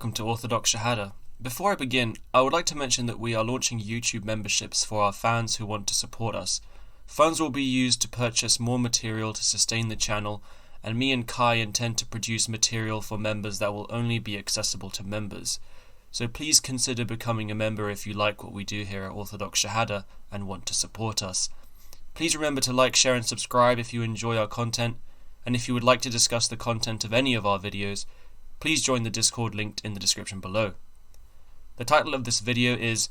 welcome to Orthodox Shahada. Before I begin, I would like to mention that we are launching YouTube memberships for our fans who want to support us. Funds will be used to purchase more material to sustain the channel, and me and Kai intend to produce material for members that will only be accessible to members. So please consider becoming a member if you like what we do here at Orthodox Shahada and want to support us. Please remember to like, share and subscribe if you enjoy our content, and if you would like to discuss the content of any of our videos, please join the Discord linked in the description below. The title of this video is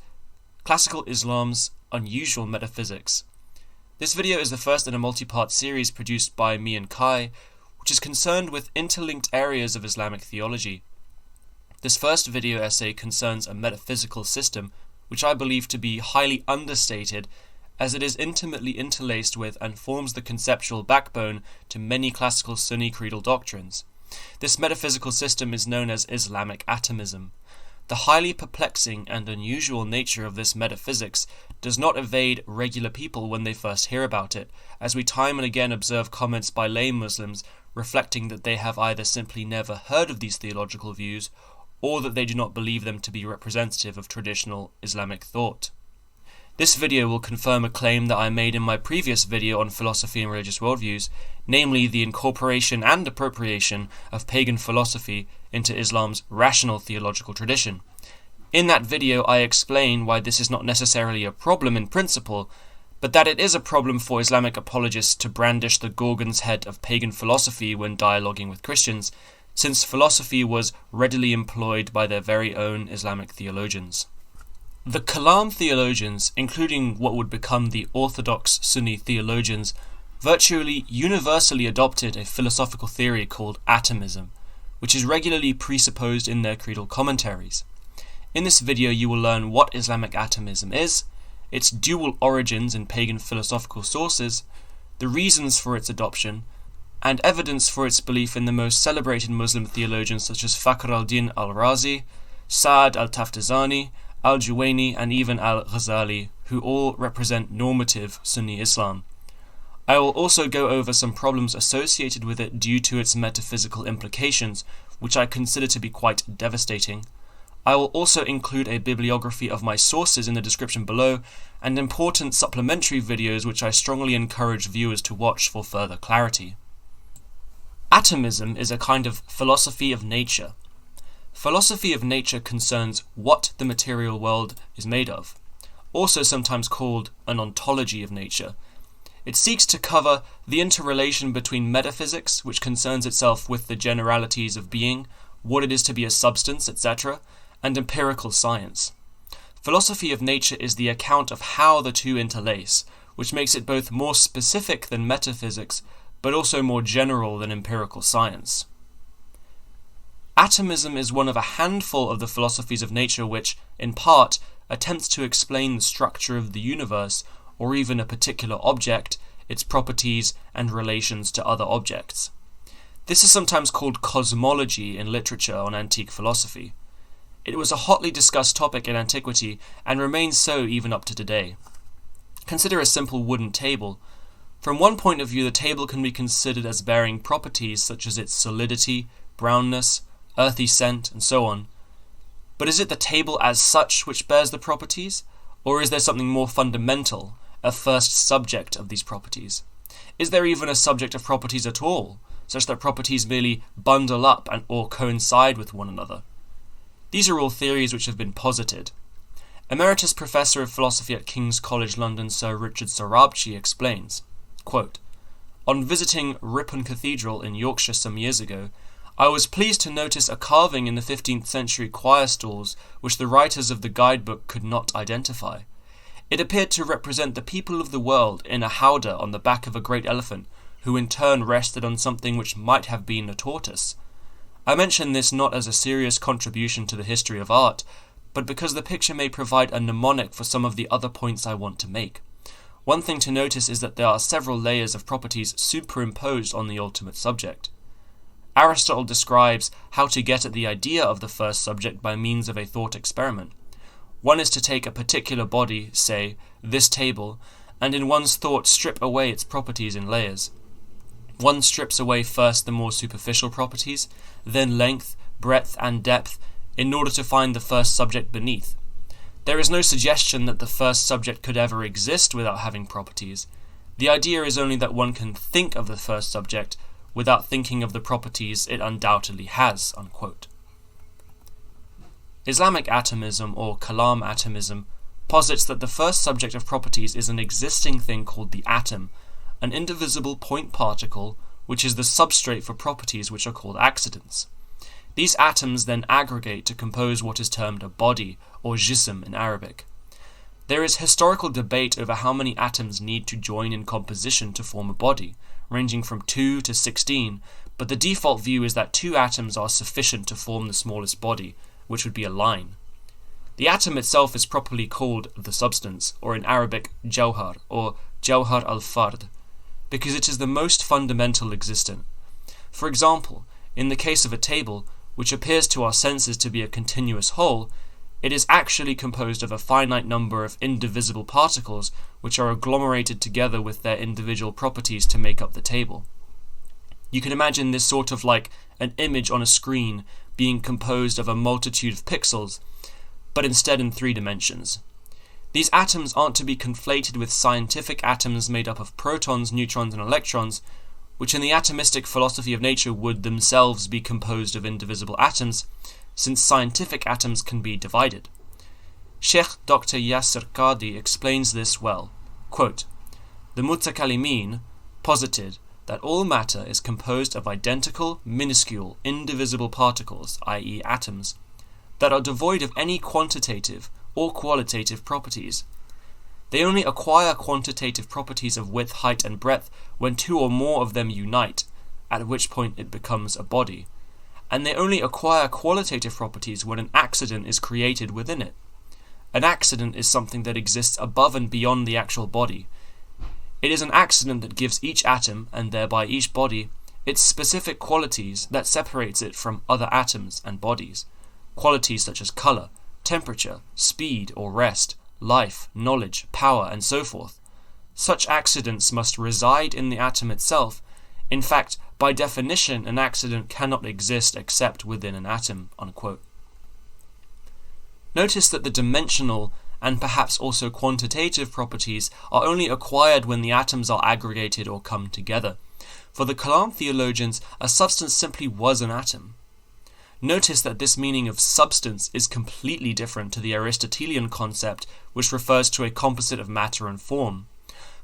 Classical Islam's Unusual Metaphysics. This video is the first in a multi-part series produced by me and Kai, which is concerned with interlinked areas of Islamic theology. This first video essay concerns a metaphysical system, which I believe to be highly understated, as it is intimately interlaced with and forms the conceptual backbone to many classical Sunni creedal doctrines. This metaphysical system is known as Islamic atomism. The highly perplexing and unusual nature of this metaphysics does not evade regular people when they first hear about it, as we time and again observe comments by lay Muslims reflecting that they have either simply never heard of these theological views, or that they do not believe them to be representative of traditional Islamic thought. This video will confirm a claim that I made in my previous video on philosophy and religious worldviews, namely the incorporation and appropriation of pagan philosophy into Islam's rational theological tradition. In that video I explain why this is not necessarily a problem in principle, but that it is a problem for Islamic apologists to brandish the Gorgon's head of pagan philosophy when dialoguing with Christians, since philosophy was readily employed by their very own Islamic theologians. The Kalam theologians, including what would become the Orthodox Sunni theologians, virtually universally adopted a philosophical theory called atomism, which is regularly presupposed in their creedal commentaries. In this video you will learn what Islamic atomism is, its dual origins in pagan philosophical sources, the reasons for its adoption, and evidence for its belief in the most celebrated Muslim theologians such as Fakhr al-Din al-Razi, Sa'd al-Taftazani, al-Juwayni and even al-Ghazali, who all represent normative Sunni Islam. I will also go over some problems associated with it due to its metaphysical implications, which I consider to be quite devastating. I will also include a bibliography of my sources in the description below, and important supplementary videos which I strongly encourage viewers to watch for further clarity. Atomism is a kind of philosophy of nature. Philosophy of nature concerns what the material world is made of, also sometimes called an ontology of nature. It seeks to cover the interrelation between metaphysics, which concerns itself with the generalities of being, what it is to be a substance, etc., and empirical science. Philosophy of nature is the account of how the two interlace, which makes it both more specific than metaphysics, but also more general than empirical science. Atomism is one of a handful of the philosophies of nature which, in part, attempts to explain the structure of the universe, or even a particular object, its properties and relations to other objects. This is sometimes called cosmology in literature on antique philosophy. It was a hotly discussed topic in antiquity and remains so even up to today. Consider a simple wooden table. From one point of view, the table can be considered as bearing properties such as its solidity, brownness, earthy scent, and so on. But is it the table as such which bears the properties, or is there something more fundamental, a first subject of these properties? Is there even a subject of properties at all, such that properties merely bundle up or coincide with one another? These are all theories which have been posited. Emeritus Professor of Philosophy at King's College London Sir Richard Sorabji explains, quote, "On visiting Ripon Cathedral in Yorkshire some years ago, I was pleased to notice a carving in the 15th century choir stalls which the writers of the guidebook could not identify. It appeared to represent the people of the world in a howdah on the back of a great elephant, who in turn rested on something which might have been a tortoise. I mention this not as a serious contribution to the history of art, but because the picture may provide a mnemonic for some of the other points I want to make. One thing to notice is that there are several layers of properties superimposed on the ultimate subject. Aristotle describes how to get at the idea of the first subject by means of a thought experiment. One is to take a particular body, say, this table, and in one's thought strip away its properties in layers. One strips away first the more superficial properties, then length, breadth, and depth, in order to find the first subject beneath. There is no suggestion that the first subject could ever exist without having properties. The idea is only that one can think of the first subject without thinking of the properties it undoubtedly has." Unquote. Islamic atomism, or Kalam atomism, posits that the first subject of properties is an existing thing called the atom, an indivisible point particle which is the substrate for properties which are called accidents. These atoms then aggregate to compose what is termed a body, or jism in Arabic. There is historical debate over how many atoms need to join in composition to form a body, ranging from 2 to 16, but the default view is that 2 atoms are sufficient to form the smallest body, which would be a line. The atom itself is properly called the substance, or in Arabic, jawhar, or jawhar al-fard, because it is the most fundamental existent. For example, in the case of a table, which appears to our senses to be a continuous whole, it is actually composed of a finite number of indivisible particles which are agglomerated together with their individual properties to make up the table. You can imagine this sort of like an image on a screen being composed of a multitude of pixels, but instead in 3 dimensions. These atoms aren't to be conflated with scientific atoms made up of protons, neutrons, and electrons, which in the atomistic philosophy of nature would themselves be composed of indivisible atoms, since scientific atoms can be divided. Sheikh Dr. Yasser Qadi explains this well. Quote, "The Mutakallimin posited that all matter is composed of identical, minuscule, indivisible particles, i.e. atoms, that are devoid of any quantitative or qualitative properties. They only acquire quantitative properties of width, height, and breadth when 2 or more of them unite, at which point it becomes a body. And they only acquire qualitative properties when an accident is created within it. An accident is something that exists above and beyond the actual body. It is an accident that gives each atom, and thereby each body, its specific qualities that separates it from other atoms and bodies, qualities such as color, temperature, speed or rest, life, knowledge, power, and so forth. Such accidents must reside in the atom itself. In fact, by definition, an accident cannot exist except within an atom." Unquote. Notice that the dimensional and perhaps also quantitative properties are only acquired when the atoms are aggregated or come together. For the Kalam theologians, a substance simply was an atom. Notice that this meaning of substance is completely different to the Aristotelian concept, which refers to a composite of matter and form.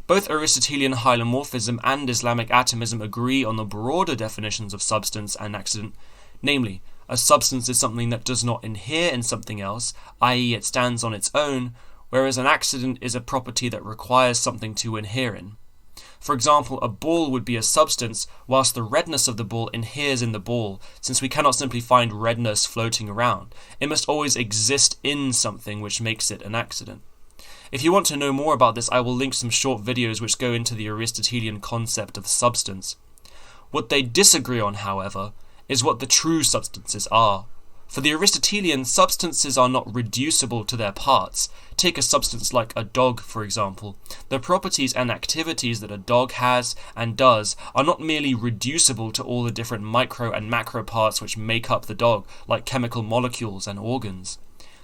Both Aristotelian hylomorphism and Islamic atomism agree on the broader definitions of substance and accident, namely, a substance is something that does not inhere in something else, i.e. it stands on its own, whereas an accident is a property that requires something to inhere in. For example, a ball would be a substance, whilst the redness of the ball inheres in the ball, since we cannot simply find redness floating around. It must always exist in something, which makes it an accident. If you want to know more about this, I will link some short videos which go into the Aristotelian concept of substance. What they disagree on, however, is what the true substances are. For the Aristotelians, substances are not reducible to their parts. Take a substance like a dog, for example. The properties and activities that a dog has and does are not merely reducible to all the different micro and macro parts which make up the dog, like chemical molecules and organs.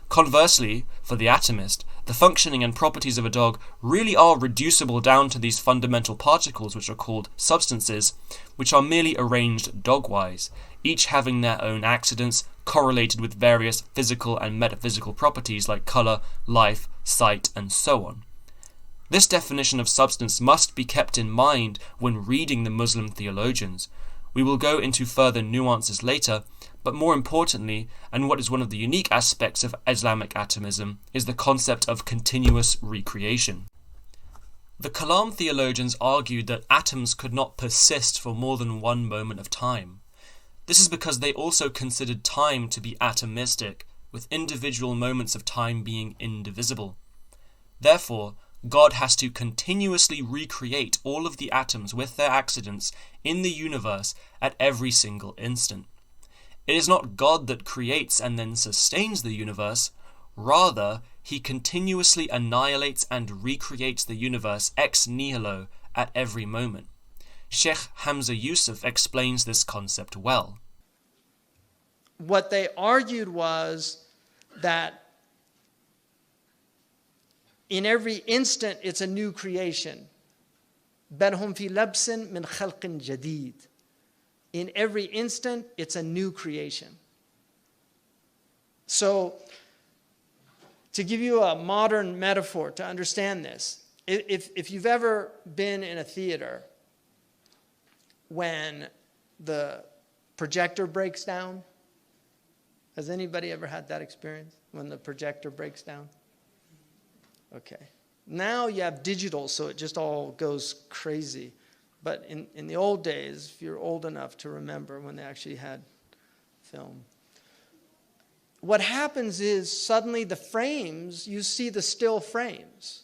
Conversely, for the atomist, the functioning and properties of a dog really are reducible down to these fundamental particles which are called substances, which are merely arranged dog-wise, each having their own accidents correlated with various physical and metaphysical properties like color, life, sight, and so on. This definition of substance must be kept in mind when reading the Muslim theologians. We will go into further nuances later, but more importantly, and what is one of the unique aspects of Islamic atomism, is the concept of continuous recreation. The Kalam theologians argued that atoms could not persist for more than one moment of time. This is because they also considered time to be atomistic, with individual moments of time being indivisible. Therefore, God has to continuously recreate all of the atoms with their accidents in the universe at every single instant. It is not God that creates and then sustains the universe. Rather, he continuously annihilates and recreates the universe ex nihilo at every moment. Sheikh Hamza Yusuf explains this concept well. what they argued was that in every instant it's a new creation. بَلْ هُمْ فِي لَبْسٍ مِّنْ خَلْقٍ جَدِيدٍ. In every instant it's a new creation. So, to give you a modern metaphor to understand this, if you've ever been in a theater when the projector breaks down, has anybody ever had that experience when the projector breaks down? Okay. Now you have digital, so it just all goes crazy. But in the old days, if you're old enough to remember when they actually had film, what happens is suddenly the frames, you see the still frames.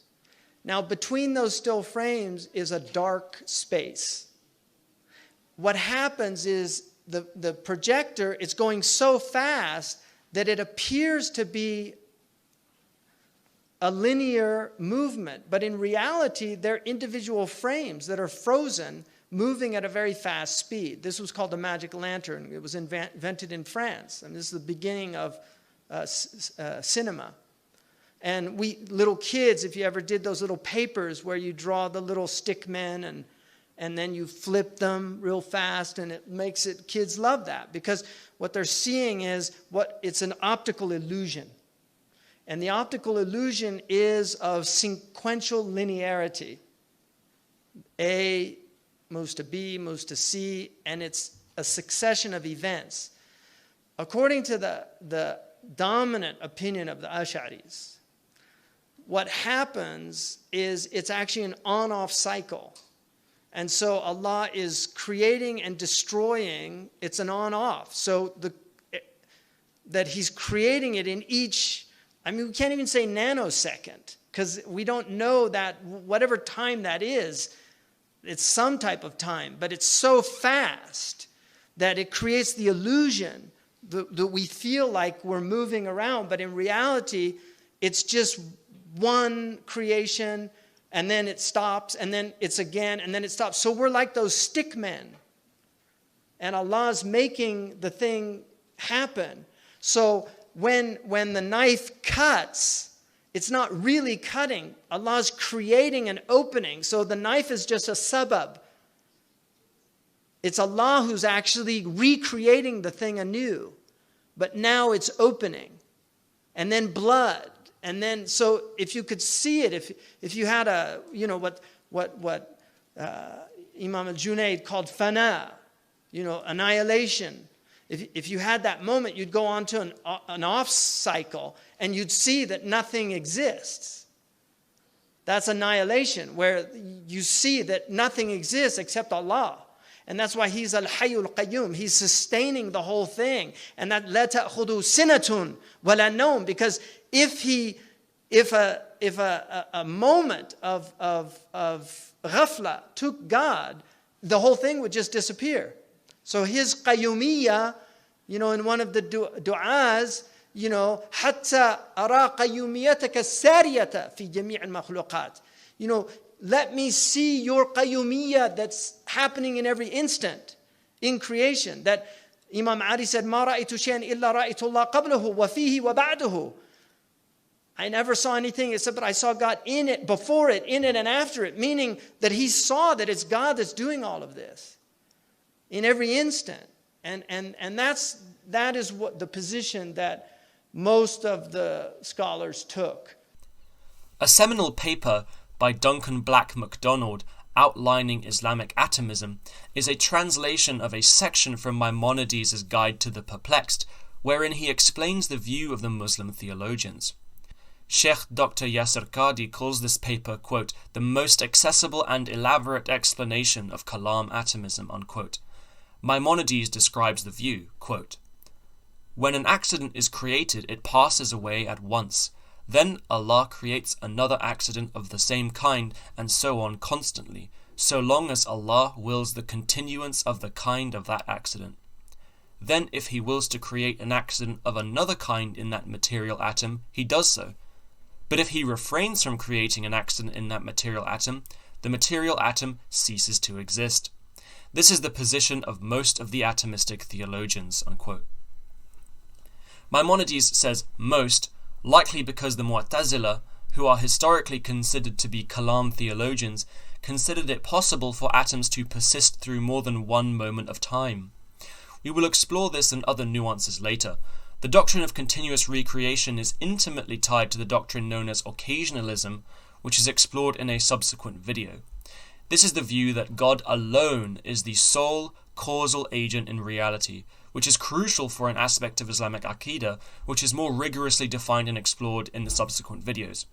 Now between those still frames is a dark space. What happens is the projector, it's going so fast that it appears to be a linear movement, but in reality, they're individual frames that are frozen, moving at a very fast speed. This was called the magic lantern. It was invented in France, and this is the beginning of cinema. And we, little kids, if you ever did those little papers where you draw the little stick men and then you flip them real fast, and it makes it, kids love that, because what they're seeing is it's an optical illusion. And the optical illusion is of sequential linearity. A moves to B, moves to C, and it's a succession of events. According to the dominant opinion of the Ash'aris, what happens is it's actually an on-off cycle. And so Allah is creating and destroying, it's an on-off. So that He's creating it in each, I mean, we can't even say nanosecond, because we don't know that whatever time that is, it's some type of time, but it's so fast that it creates the illusion that we feel like we're moving around, but in reality, it's just one creation, and then it stops, and then it's again, and then it stops. So we're like those stick men, and Allah's making the thing happen. So when the knife cuts, it's not really cutting. Allah's creating an opening. So the knife is just a sabab. It's Allah who's actually recreating the thing anew. But now it's opening. And then blood. And then, so if you could see it, if you had a, you know, what Imam al-Junayd called fana, you know, annihilation. If you had that moment, you'd go on to an off cycle and you'd see that nothing exists. That's annihilation, where you see that nothing exists except Allah. And that's why He's al-Hayyul Qayyum. He's sustaining the whole thing. And that la ta'khudu sinatun wa la nawm, because if a moment of ghafla took God, the whole thing would just disappear. So His qayyumiyyah, you know, in one of the du'as, you know, حَتَّى أَرَى قَيُّمِيَّتَكَ السَّارِيَةَ فِي جَمِيعِ الْمَخْلُوقَاتِ. You know, let me see your qayyumiyyah that's happening in every instant in creation. That Imam Ali said, مَا رَأَيْتُ شَيْئًا إِلَّا رَأَيْتُ اللَّهَ قَبْلَهُ وَفِيهِ وَبَعْدَهُ. I never saw anything except that I saw God in it, before it, in it, and after it. Meaning that he saw that it's God that's doing all of this in every instant. And that is what the position that most of the scholars took. A seminal paper by Duncan Black McDonald outlining Islamic atomism is a translation of a section from Maimonides' Guide to the Perplexed, wherein he explains the view of the Muslim theologians. Sheikh Dr. Yasir Qadi calls this paper, quote, the most accessible and elaborate explanation of Kalam atomism, unquote. Maimonides describes the view, quote, when an accident is created, it passes away at once. Then Allah creates another accident of the same kind, and so on constantly, so long as Allah wills the continuance of the kind of that accident. Then if He wills to create an accident of another kind in that material atom, He does so. But if He refrains from creating an accident in that material atom, the material atom ceases to exist. This is the position of most of the atomistic theologians, unquote. Maimonides says most, likely because the Mu'tazila, who are historically considered to be Kalam theologians, considered it possible for atoms to persist through more than one moment of time. We will explore this and other nuances later. The doctrine of continuous recreation is intimately tied to the doctrine known as occasionalism, which is explored in a subsequent video. This is the view that God alone is the sole causal agent in reality, which is crucial for an aspect of Islamic Aqidah, which is more rigorously defined and explored in the subsequent videos.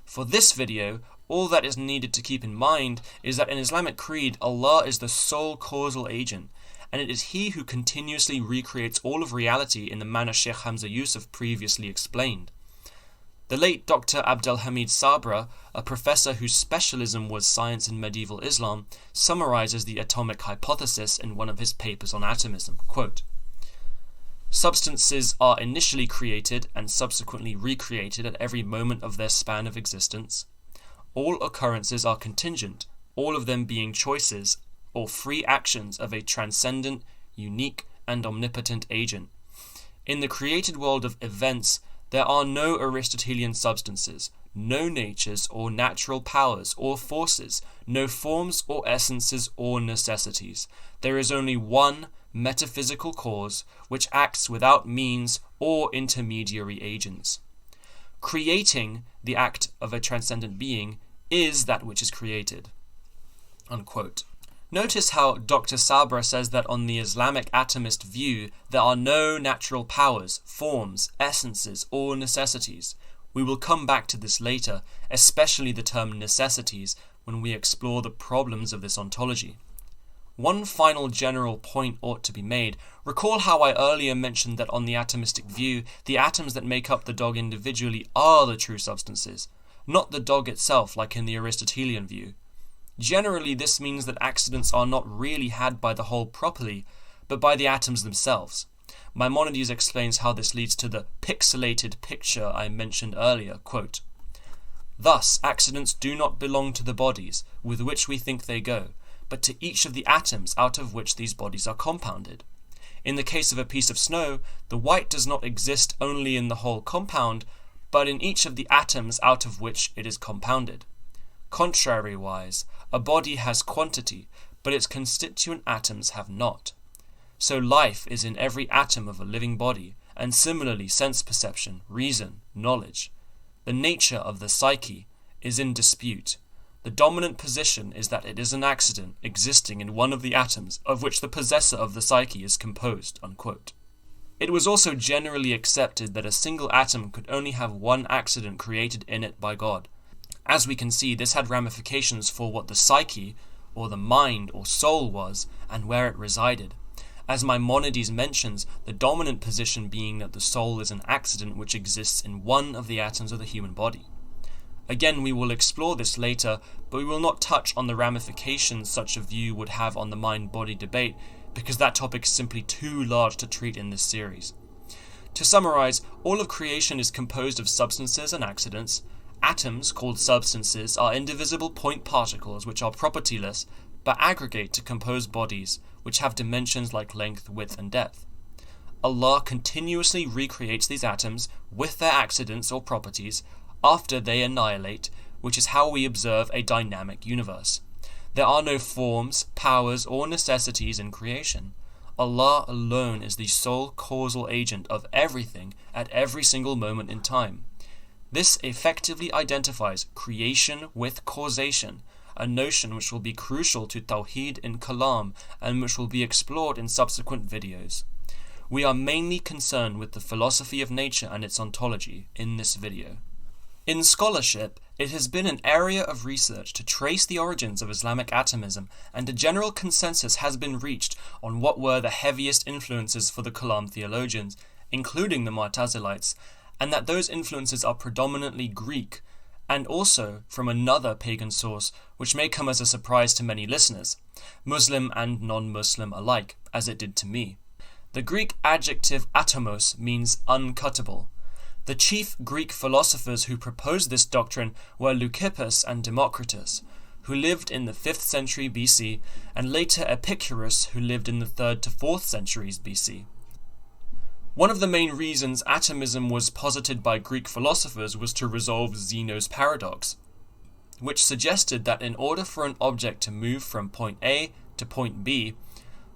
For this video, all that is needed to keep in mind is that in Islamic creed, Allah is the sole causal agent, and it is He who continuously recreates all of reality in the manner Sheikh Hamza Yusuf previously explained. The late Dr. Abdelhamid Sabra, a professor whose specialism was science in medieval Islam, summarizes the atomic hypothesis in one of his papers on atomism. Quote, "Substances are initially created and subsequently recreated at every moment of their span of existence. All occurrences are contingent, all of them being choices or free actions of a transcendent, unique, and omnipotent agent. In the created world of events, there are no Aristotelian substances, no natures or natural powers or forces, no forms or essences or necessities. There is only one metaphysical cause which acts without means or intermediary agents. Creating, the act of a transcendent being, is that which is created." Unquote. Notice how Dr. Sabra says that on the Islamic atomist view, there are no natural powers, forms, essences, or necessities. We will come back to this later, especially the term necessities, when we explore the problems of this ontology. One final general point ought to be made. Recall how I earlier mentioned that on the atomistic view, the atoms that make up the dog individually are the true substances, not the dog itself like in the Aristotelian view. Generally, this means that accidents are not really had by the whole properly, but by the atoms themselves. Maimonides explains how this leads to the pixelated picture I mentioned earlier. Quote, "Thus, accidents do not belong to the bodies with which we think they go, but to each of the atoms out of which these bodies are compounded. In the case of a piece of snow, the white does not exist only in the whole compound, but in each of the atoms out of which it is compounded. Contrariwise, a body has quantity, but its constituent atoms have not. So life is in every atom of a living body, and similarly sense perception, reason, knowledge. The nature of the psyche is in dispute. The dominant position is that it is an accident existing in one of the atoms of which the possessor of the psyche is composed." Unquote. It was also generally accepted that a single atom could only have one accident created in it by God. As we can see, this had ramifications for what the psyche, or the mind or soul was, and where it resided. As Maimonides mentions, the dominant position being that the soul is an accident which exists in one of the atoms of the human body. Again, we will explore this later, but we will not touch on the ramifications such a view would have on the mind-body debate, because that topic is simply too large to treat in this series. To summarize, all of creation is composed of substances and accidents. Atoms, called substances, are indivisible point particles which are propertyless, but aggregate to compose bodies, which have dimensions like length, width, and depth. Allah continuously recreates these atoms with their accidents or properties after they annihilate, which is how we observe a dynamic universe. There are no forms, powers, or necessities in creation. Allah alone is the sole causal agent of everything at every single moment in time. This effectively identifies creation with causation, a notion which will be crucial to Tawheed in Kalam and which will be explored in subsequent videos. We are mainly concerned with the philosophy of nature and its ontology in this video. In scholarship, it has been an area of research to trace the origins of Islamic atomism, and a general consensus has been reached on what were the heaviest influences for the Kalam theologians, including the Mu'tazilites, and that those influences are predominantly Greek, and also from another pagan source, which may come as a surprise to many listeners, Muslim and non-Muslim alike, as it did to me. The Greek adjective atomos means uncuttable. The chief Greek philosophers who proposed this doctrine were Leucippus and Democritus, who lived in the 5th century BC, and later Epicurus, who lived in the 3rd to 4th centuries BC. One of the main reasons atomism was posited by Greek philosophers was to resolve Zeno's paradox, which suggested that in order for an object to move from point A to point B,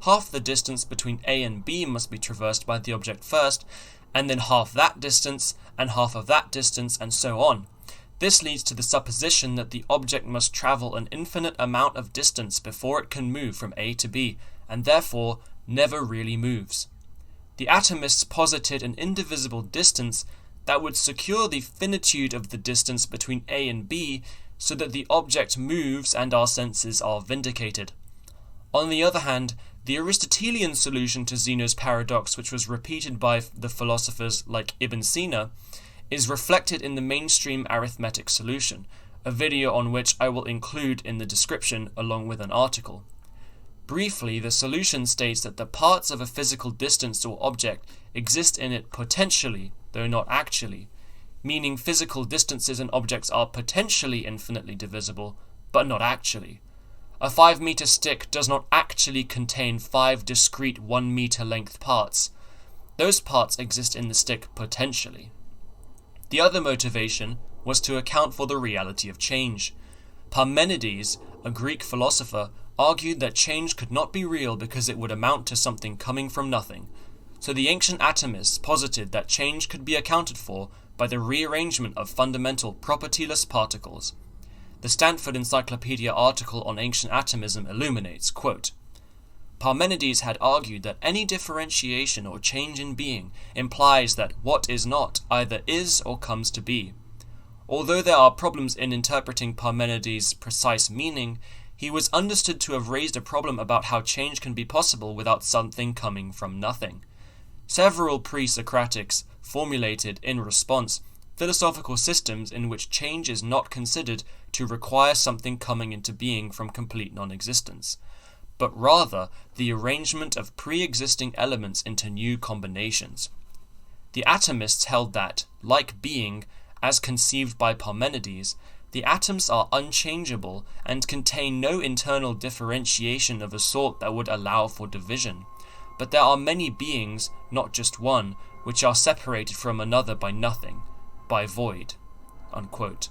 half the distance between A and B must be traversed by the object first, and then half that distance, and half of that distance, and so on. This leads to the supposition that the object must travel an infinite amount of distance before it can move from A to B, and therefore never really moves. The atomists posited an indivisible distance that would secure the finitude of the distance between A and B so that the object moves and our senses are vindicated. On the other hand, the Aristotelian solution to Zeno's paradox, which was repeated by the philosophers like Ibn Sina, is reflected in the mainstream arithmetic solution, a video on which I will include in the description along with an article. Briefly, the solution states that the parts of a physical distance or object exist in it potentially, though not actually, meaning physical distances and objects are potentially infinitely divisible, but not actually. A 5-meter stick does not actually contain 5 discrete 1-meter length parts. Those parts exist in the stick potentially. The other motivation was to account for the reality of change. Parmenides, a Greek philosopher, argued that change could not be real because it would amount to something coming from nothing. So the ancient atomists posited that change could be accounted for by the rearrangement of fundamental propertyless particles. The Stanford Encyclopedia article on ancient atomism illuminates, quote, Parmenides had argued that any differentiation or change in being implies that what is not either is or comes to be. Although there are problems in interpreting Parmenides' precise meaning, he was understood to have raised a problem about how change can be possible without something coming from nothing. Several pre-Socratics formulated, in response, philosophical systems in which change is not considered to require something coming into being from complete non-existence, but rather the arrangement of pre-existing elements into new combinations. The atomists held that, like being, as conceived by Parmenides, the atoms are unchangeable and contain no internal differentiation of a sort that would allow for division, but there are many beings, not just one, which are separated from another by nothing, by void. Unquote.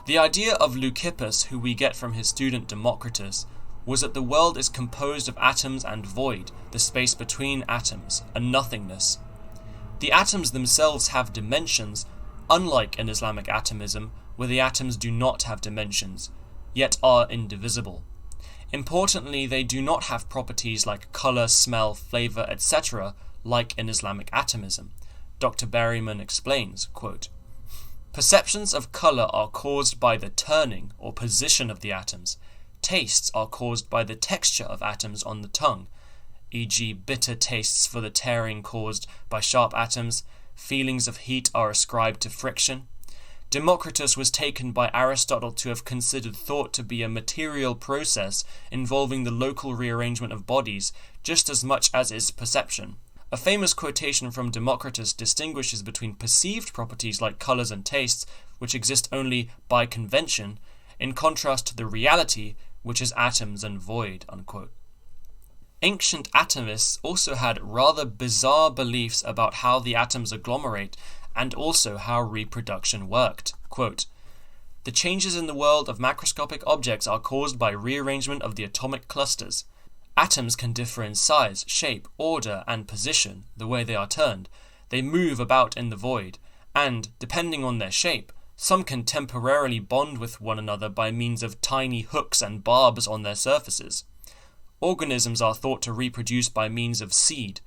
The idea of Leucippus, who we get from his student Democritus, was that the world is composed of atoms and void, the space between atoms, and nothingness. The atoms themselves have dimensions, unlike in Islamic atomism, where the atoms do not have dimensions, yet are indivisible. Importantly, they do not have properties like color, smell, flavor, etc., like in Islamic atomism. Dr. Berryman explains, quote, Perceptions of color are caused by the turning or position of the atoms. Tastes are caused by the texture of atoms on the tongue, e.g. bitter tastes for the tearing caused by sharp atoms. Feelings of heat are ascribed to friction. Democritus was taken by Aristotle to have considered thought to be a material process involving the local rearrangement of bodies just as much as is perception. A famous quotation from Democritus distinguishes between perceived properties like colors and tastes, which exist only by convention, in contrast to the reality, which is atoms and void. Unquote. Ancient atomists also had rather bizarre beliefs about how the atoms agglomerate and also how reproduction worked. Quote, The changes in the world of macroscopic objects are caused by rearrangement of the atomic clusters. Atoms can differ in size, shape, order, and position, the way they are turned. They move about in the void, and, depending on their shape, some can temporarily bond with one another by means of tiny hooks and barbs on their surfaces. Organisms are thought to reproduce by means of seed.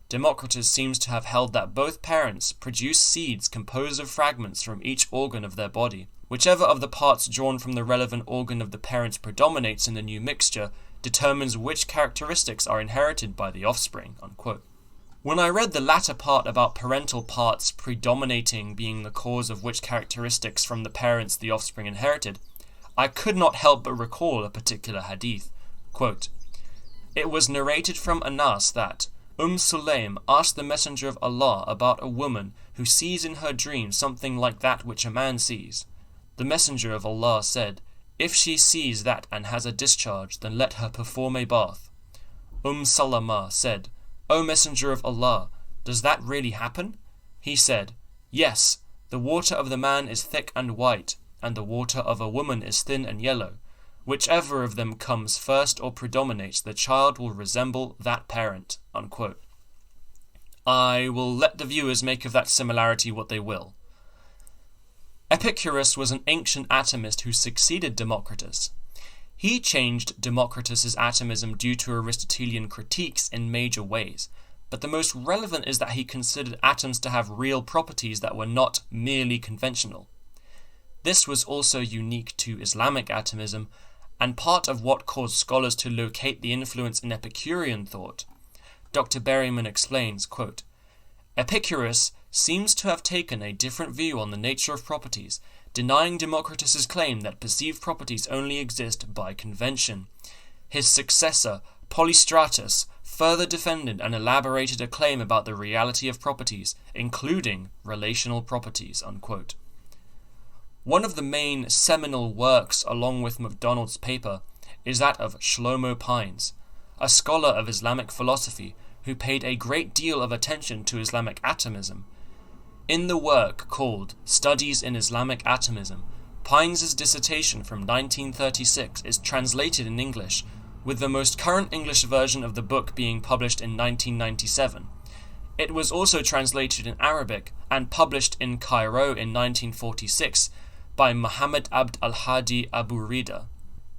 Democritus seems to have held that both parents produce seeds composed of fragments from each organ of their body. Whichever of the parts drawn from the relevant organ of the parents predominates in the new mixture determines which characteristics are inherited by the offspring. Unquote. When I read the latter part about parental parts predominating being the cause of which characteristics from the parents the offspring inherited, I could not help but recall a particular hadith. Quote, It was narrated from Anas that Sulaim asked the Messenger of Allah about a woman who sees in her dream something like that which a man sees. The Messenger of Allah said, If she sees that and has a discharge, then let her perform a bath. Salama said, "O Messenger of Allah, does that really happen?" He said, "Yes, the water of the man is thick and white, and the water of a woman is thin and yellow. Whichever of them comes first or predominates, the child will resemble that parent." Unquote. I will let the viewers make of that similarity what they will. Epicurus was an ancient atomist who succeeded Democritus. He changed Democritus's atomism due to Aristotelian critiques in major ways, but the most relevant is that he considered atoms to have real properties that were not merely conventional. This was also unique to Islamic atomism, and part of what caused scholars to locate the influence in Epicurean thought. Dr. Berryman explains, quote, "Epicurus seems to have taken a different view on the nature of properties, denying Democritus's claim that perceived properties only exist by convention. His successor, Polystratus, further defended and elaborated a claim about the reality of properties, including relational properties." Unquote. One of the main seminal works, along with McDonald's paper, is that of Shlomo Pines, a scholar of Islamic philosophy who paid a great deal of attention to Islamic atomism. In the work called Studies in Islamic Atomism, Pines' dissertation from 1936 is translated in English, with the most current English version of the book being published in 1997. It was also translated in Arabic and published in Cairo in 1946 by Muhammad Abd al-Hadi Abu Rida.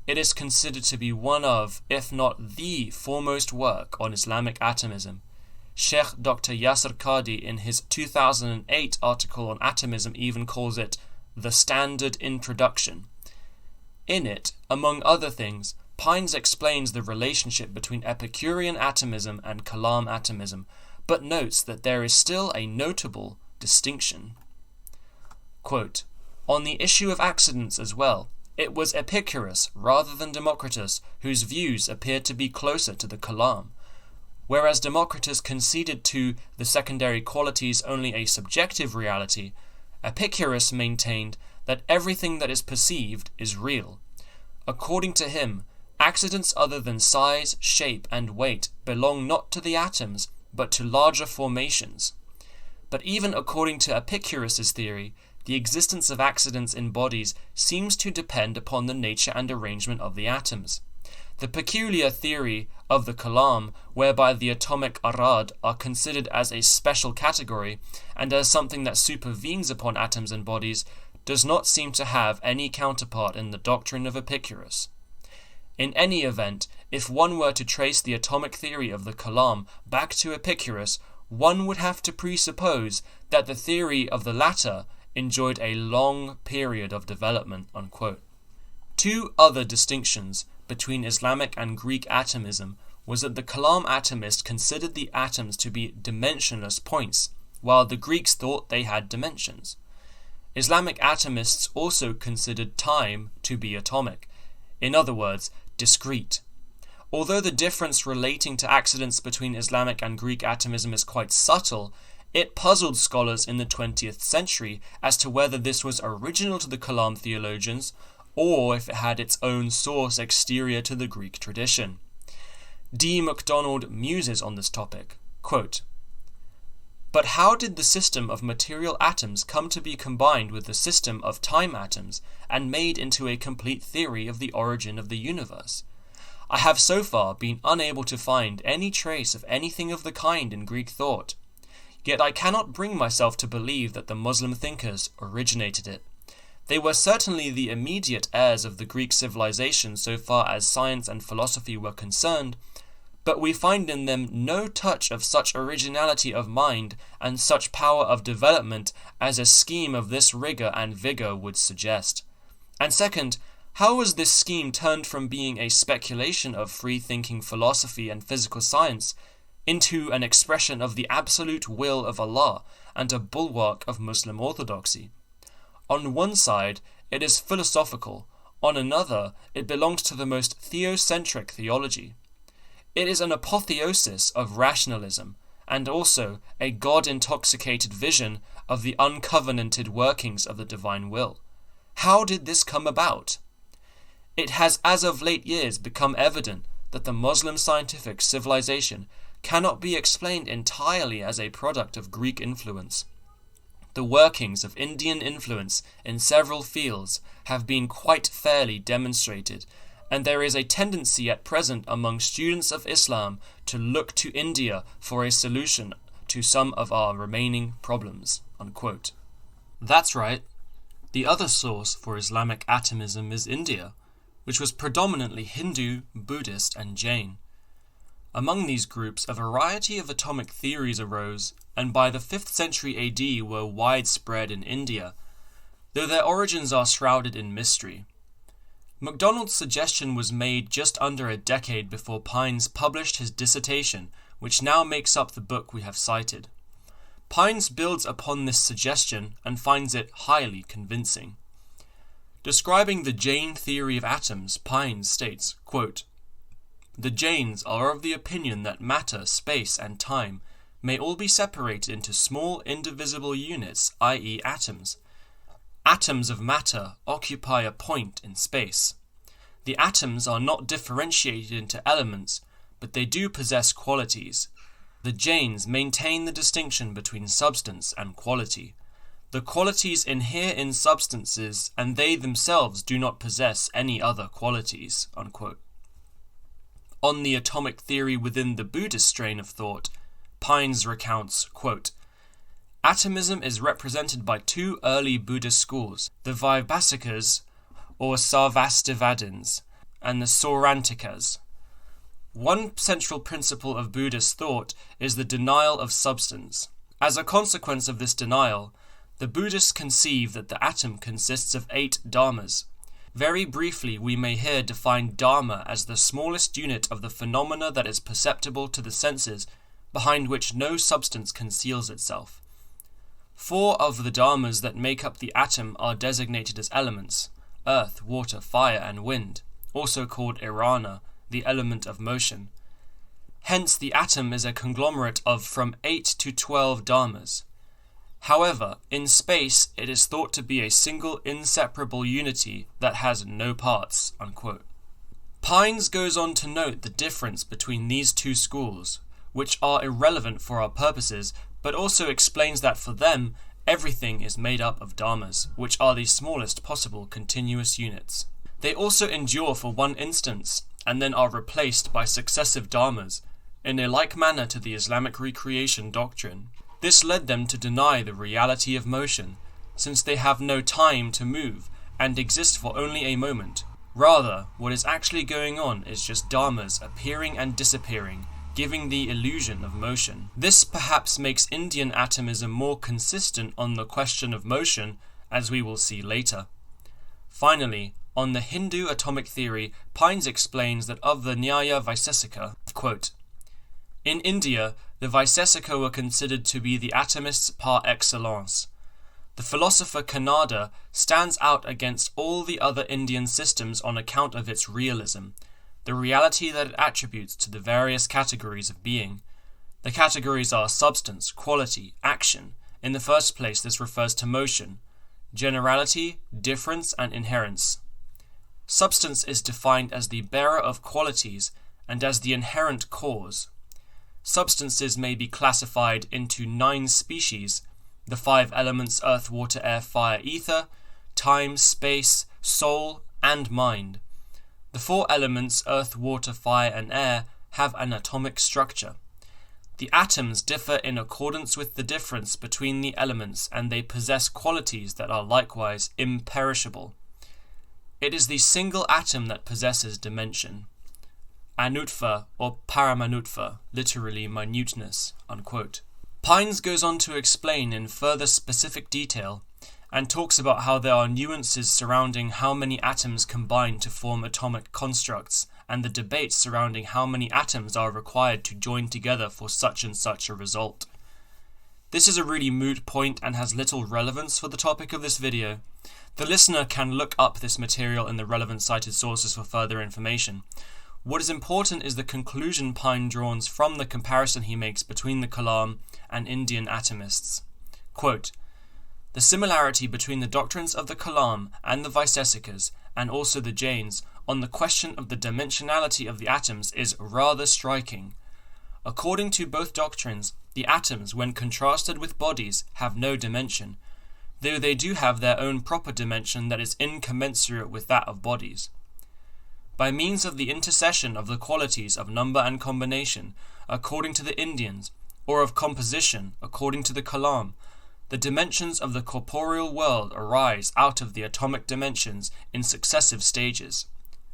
It is considered to be one of, if not the foremost work on Islamic atomism. Sheikh Dr. Yasser Qadi in his 2008 article on atomism even calls it the standard introduction. In it, among other things, Pines explains the relationship between Epicurean atomism and Kalam atomism, but notes that there is still a notable distinction. Quote, "On the issue of accidents as well, it was Epicurus rather than Democritus whose views appeared to be closer to the Kalam. Whereas Democritus conceded to the secondary qualities only a subjective reality, Epicurus maintained that everything that is perceived is real. According to him, accidents other than size, shape, and weight belong not to the atoms, but to larger formations. But even according to Epicurus's theory, the existence of accidents in bodies seems to depend upon the nature and arrangement of the atoms. The peculiar theory of the Kalam, whereby the atomic arad are considered as a special category and as something that supervenes upon atoms and bodies, does not seem to have any counterpart in the doctrine of Epicurus. In any event, if one were to trace the atomic theory of the Kalam back to Epicurus, one would have to presuppose that the theory of the latter enjoyed a long period of development." Unquote. Two other distinctions between Islamic and Greek atomism was that the Kalam atomist considered the atoms to be dimensionless points, while the Greeks thought they had dimensions. Islamic atomists also considered time to be atomic, in other words, discrete. Although the difference relating to accidents between Islamic and Greek atomism is quite subtle, it puzzled scholars in the 20th century as to whether this was original to the Kalam theologians or if it had its own source exterior to the Greek tradition. D. McDonald muses on this topic, quote, "But how did the system of material atoms come to be combined with the system of time atoms and made into a complete theory of the origin of the universe? I have so far been unable to find any trace of anything of the kind in Greek thought. Yet I cannot bring myself to believe that the Muslim thinkers originated it. They were certainly the immediate heirs of the Greek civilization so far as science and philosophy were concerned, but we find in them no touch of such originality of mind and such power of development as a scheme of this rigor and vigor would suggest. And second, how was this scheme turned from being a speculation of free-thinking philosophy and physical science into an expression of the absolute will of Allah and a bulwark of Muslim orthodoxy? On one side, it is philosophical, on another, it belongs to the most theocentric theology. It is an apotheosis of rationalism, and also a God-intoxicated vision of the uncovenanted workings of the divine will. How did this come about? It has as of late years become evident that the Muslim scientific civilization cannot be explained entirely as a product of Greek influence. The workings of Indian influence in several fields have been quite fairly demonstrated, and there is a tendency at present among students of Islam to look to India for a solution to some of our remaining problems." Unquote. That's right. The other source for Islamic atomism is India, which was predominantly Hindu, Buddhist, and Jain. Among these groups, a variety of atomic theories arose, and by the 5th century AD were widespread in India, though their origins are shrouded in mystery. McDonald's suggestion was made just under a decade before Pines published his dissertation, which now makes up the book we have cited. Pines builds upon this suggestion and finds it highly convincing. Describing the Jain theory of atoms, Pines states, quote, "The Jains are of the opinion that matter, space, and time may all be separated into small indivisible units, i.e. atoms. Atoms of matter occupy a point in space. The atoms are not differentiated into elements, but they do possess qualities. The Jains maintain the distinction between substance and quality. The qualities inhere in substances, and they themselves do not possess any other qualities." Unquote. On the atomic theory within the Buddhist strain of thought, Pines recounts, quote, "Atomism is represented by two early Buddhist schools, the Vaibhasikas or Sarvastivadins, and the Saurantikas. One central principle of Buddhist thought is the denial of substance. As a consequence of this denial, the Buddhists conceive that the atom consists of 8 dharmas. Very briefly, we may here define dharma as the smallest unit of the phenomena that is perceptible to the senses, behind which no substance conceals itself. 4 of the dharmas that make up the atom are designated as elements: earth, water, fire, and wind, also called irana, the element of motion. Hence, the atom is a conglomerate of from 8 to 12 dharmas. However, in space, it is thought to be a single inseparable unity that has no parts." Unquote. Pines goes on to note the difference between these two schools, which are irrelevant for our purposes, but also explains that for them, everything is made up of dharmas, which are the smallest possible continuous units. They also endure for one instance, and then are replaced by successive dharmas, in a like manner to the Islamic recreation doctrine. This led them to deny the reality of motion, since they have no time to move, and exist for only a moment. Rather, what is actually going on is just dharmas appearing and disappearing, giving the illusion of motion. This perhaps makes Indian atomism more consistent on the question of motion, as we will see later. Finally, on the Hindu atomic theory, Pines explains that of the Nyaya Vaisesika, quote, "In India, the Vaisesika were considered to be the atomists par excellence. The philosopher Kannada stands out against all the other Indian systems on account of its realism, the reality that it attributes to the various categories of being. The categories are substance, quality, action. In the first place, this refers to motion, generality, difference, and inherence. Substance is defined as the bearer of qualities and as the inherent cause. Substances may be classified into 9 species, the 5 elements earth, water, air, fire, ether, time, space, soul, and mind. The 4 elements earth, water, fire, and air have an atomic structure. The atoms differ in accordance with the difference between the elements, and they possess qualities that are likewise imperishable. It is the single atom that possesses dimension. Anutva or paramanutva, literally minuteness." Unquote. Pines goes on to explain in further specific detail and talks about how there are nuances surrounding how many atoms combine to form atomic constructs, and the debates surrounding how many atoms are required to join together for such and such a result. This is a really moot point and has little relevance for the topic of this video. The listener can look up this material in the relevant cited sources for further information. What is important is the conclusion Pine draws from the comparison he makes between the Kalam and Indian atomists. Quote, "The similarity between the doctrines of the Kalam and the Vaisesikas, and also the Jains, on the question of the dimensionality of the atoms is rather striking. according to both doctrines, the atoms, when contrasted with bodies, have no dimension, though they do have their own proper dimension that is incommensurate with that of bodies. By means of the intercession of the qualities of number and combination, according to the Indians, or of composition, according to the Kalam, the dimensions of the corporeal world arise out of the atomic dimensions in successive stages.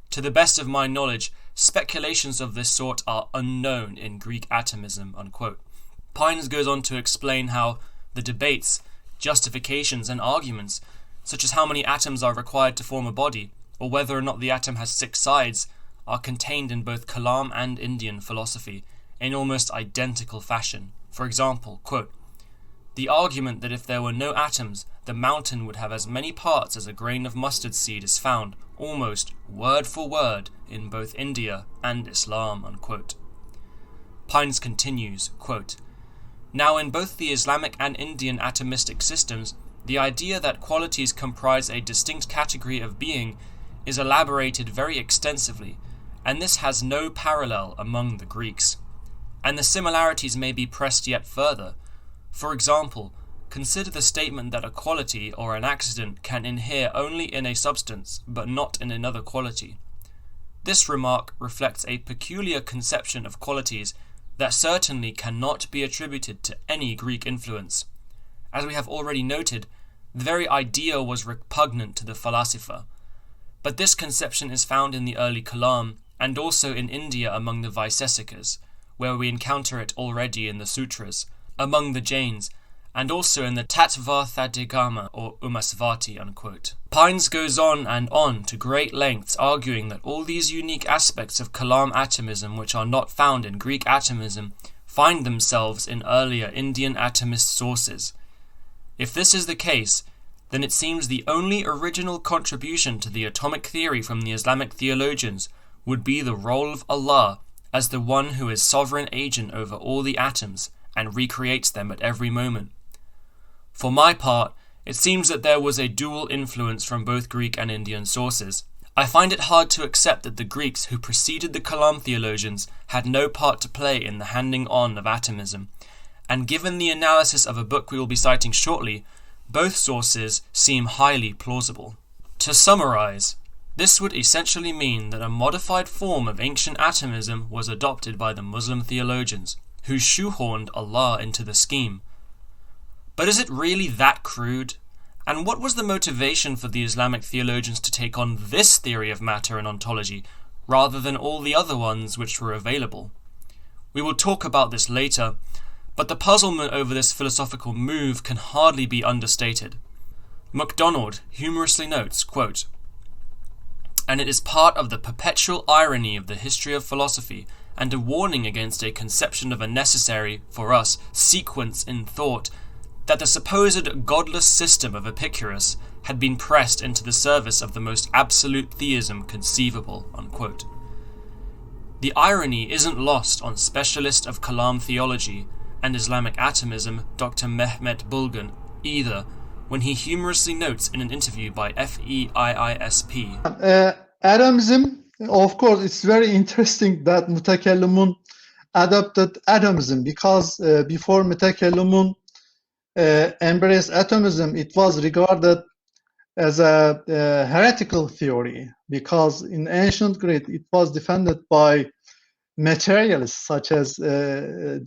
To the best of my knowledge, speculations of this sort are unknown in Greek atomism." Unquote. Pines goes on to explain how the debates, justifications, and arguments, such as how many atoms are required to form a body, or whether or not the atom has 6 sides, are contained in both Kalam and Indian philosophy in almost identical fashion. For example, quote, "The argument that if there were no atoms, the mountain would have as many parts as a grain of mustard seed is found, almost word for word, in both India and Islam." Unquote. Pines continues, quote, "Now in both the Islamic and Indian atomistic systems, the idea that qualities comprise a distinct category of being is elaborated very extensively, and this has no parallel among the Greeks. And the similarities may be pressed yet further. For example, consider the statement that a quality or an accident can inhere only in a substance, but not in another quality. This remark reflects a peculiar conception of qualities that certainly cannot be attributed to any Greek influence. As we have already noted, the very idea was repugnant to the philosopher. But this conception is found in the early Kalam, and also in India among the Vaisesikas, where we encounter it already in the Sutras, among the Jains, and also in the Tattvarthadigama or Umasvati." Unquote. Pines goes on and on to great lengths arguing that all these unique aspects of Kalam atomism which are not found in Greek atomism find themselves in earlier Indian atomist sources. If this is the case, then it seems the only original contribution to the atomic theory from the Islamic theologians would be the role of Allah as the one who is sovereign agent over all the atoms and recreates them at every moment. For my part, it seems that there was a dual influence from both Greek and Indian sources. I find it hard to accept that the Greeks who preceded the Kalam theologians had no part to play in the handing on of atomism, and given the analysis of a book we will be citing shortly, both sources seem highly plausible. To summarize, this would essentially mean that a modified form of ancient atomism was adopted by the Muslim theologians, who shoehorned Allah into the scheme. But is it really that crude? And what was the motivation for the Islamic theologians to take on this theory of matter and ontology, rather than all the other ones which were available? We will talk about this later, but the puzzlement over this philosophical move can hardly be understated. McDonald humorously notes, quote, "And it is part of the perpetual irony of the history of philosophy, and a warning against a conception of a necessary, for us, sequence in thought, that the supposed godless system of Epicurus had been pressed into the service of the most absolute theism conceivable." Unquote. The irony isn't lost on specialist of Kalam theology and Islamic atomism, Dr. Mehmet Bulgan, either, when he humorously notes in an interview by FEIISP. Atomism, of course, it's very interesting that Mutakallimun adopted atomism, because before Mutakallimun embraced atomism, it was regarded as a heretical theory, because in ancient Greece it was defended by materialists such as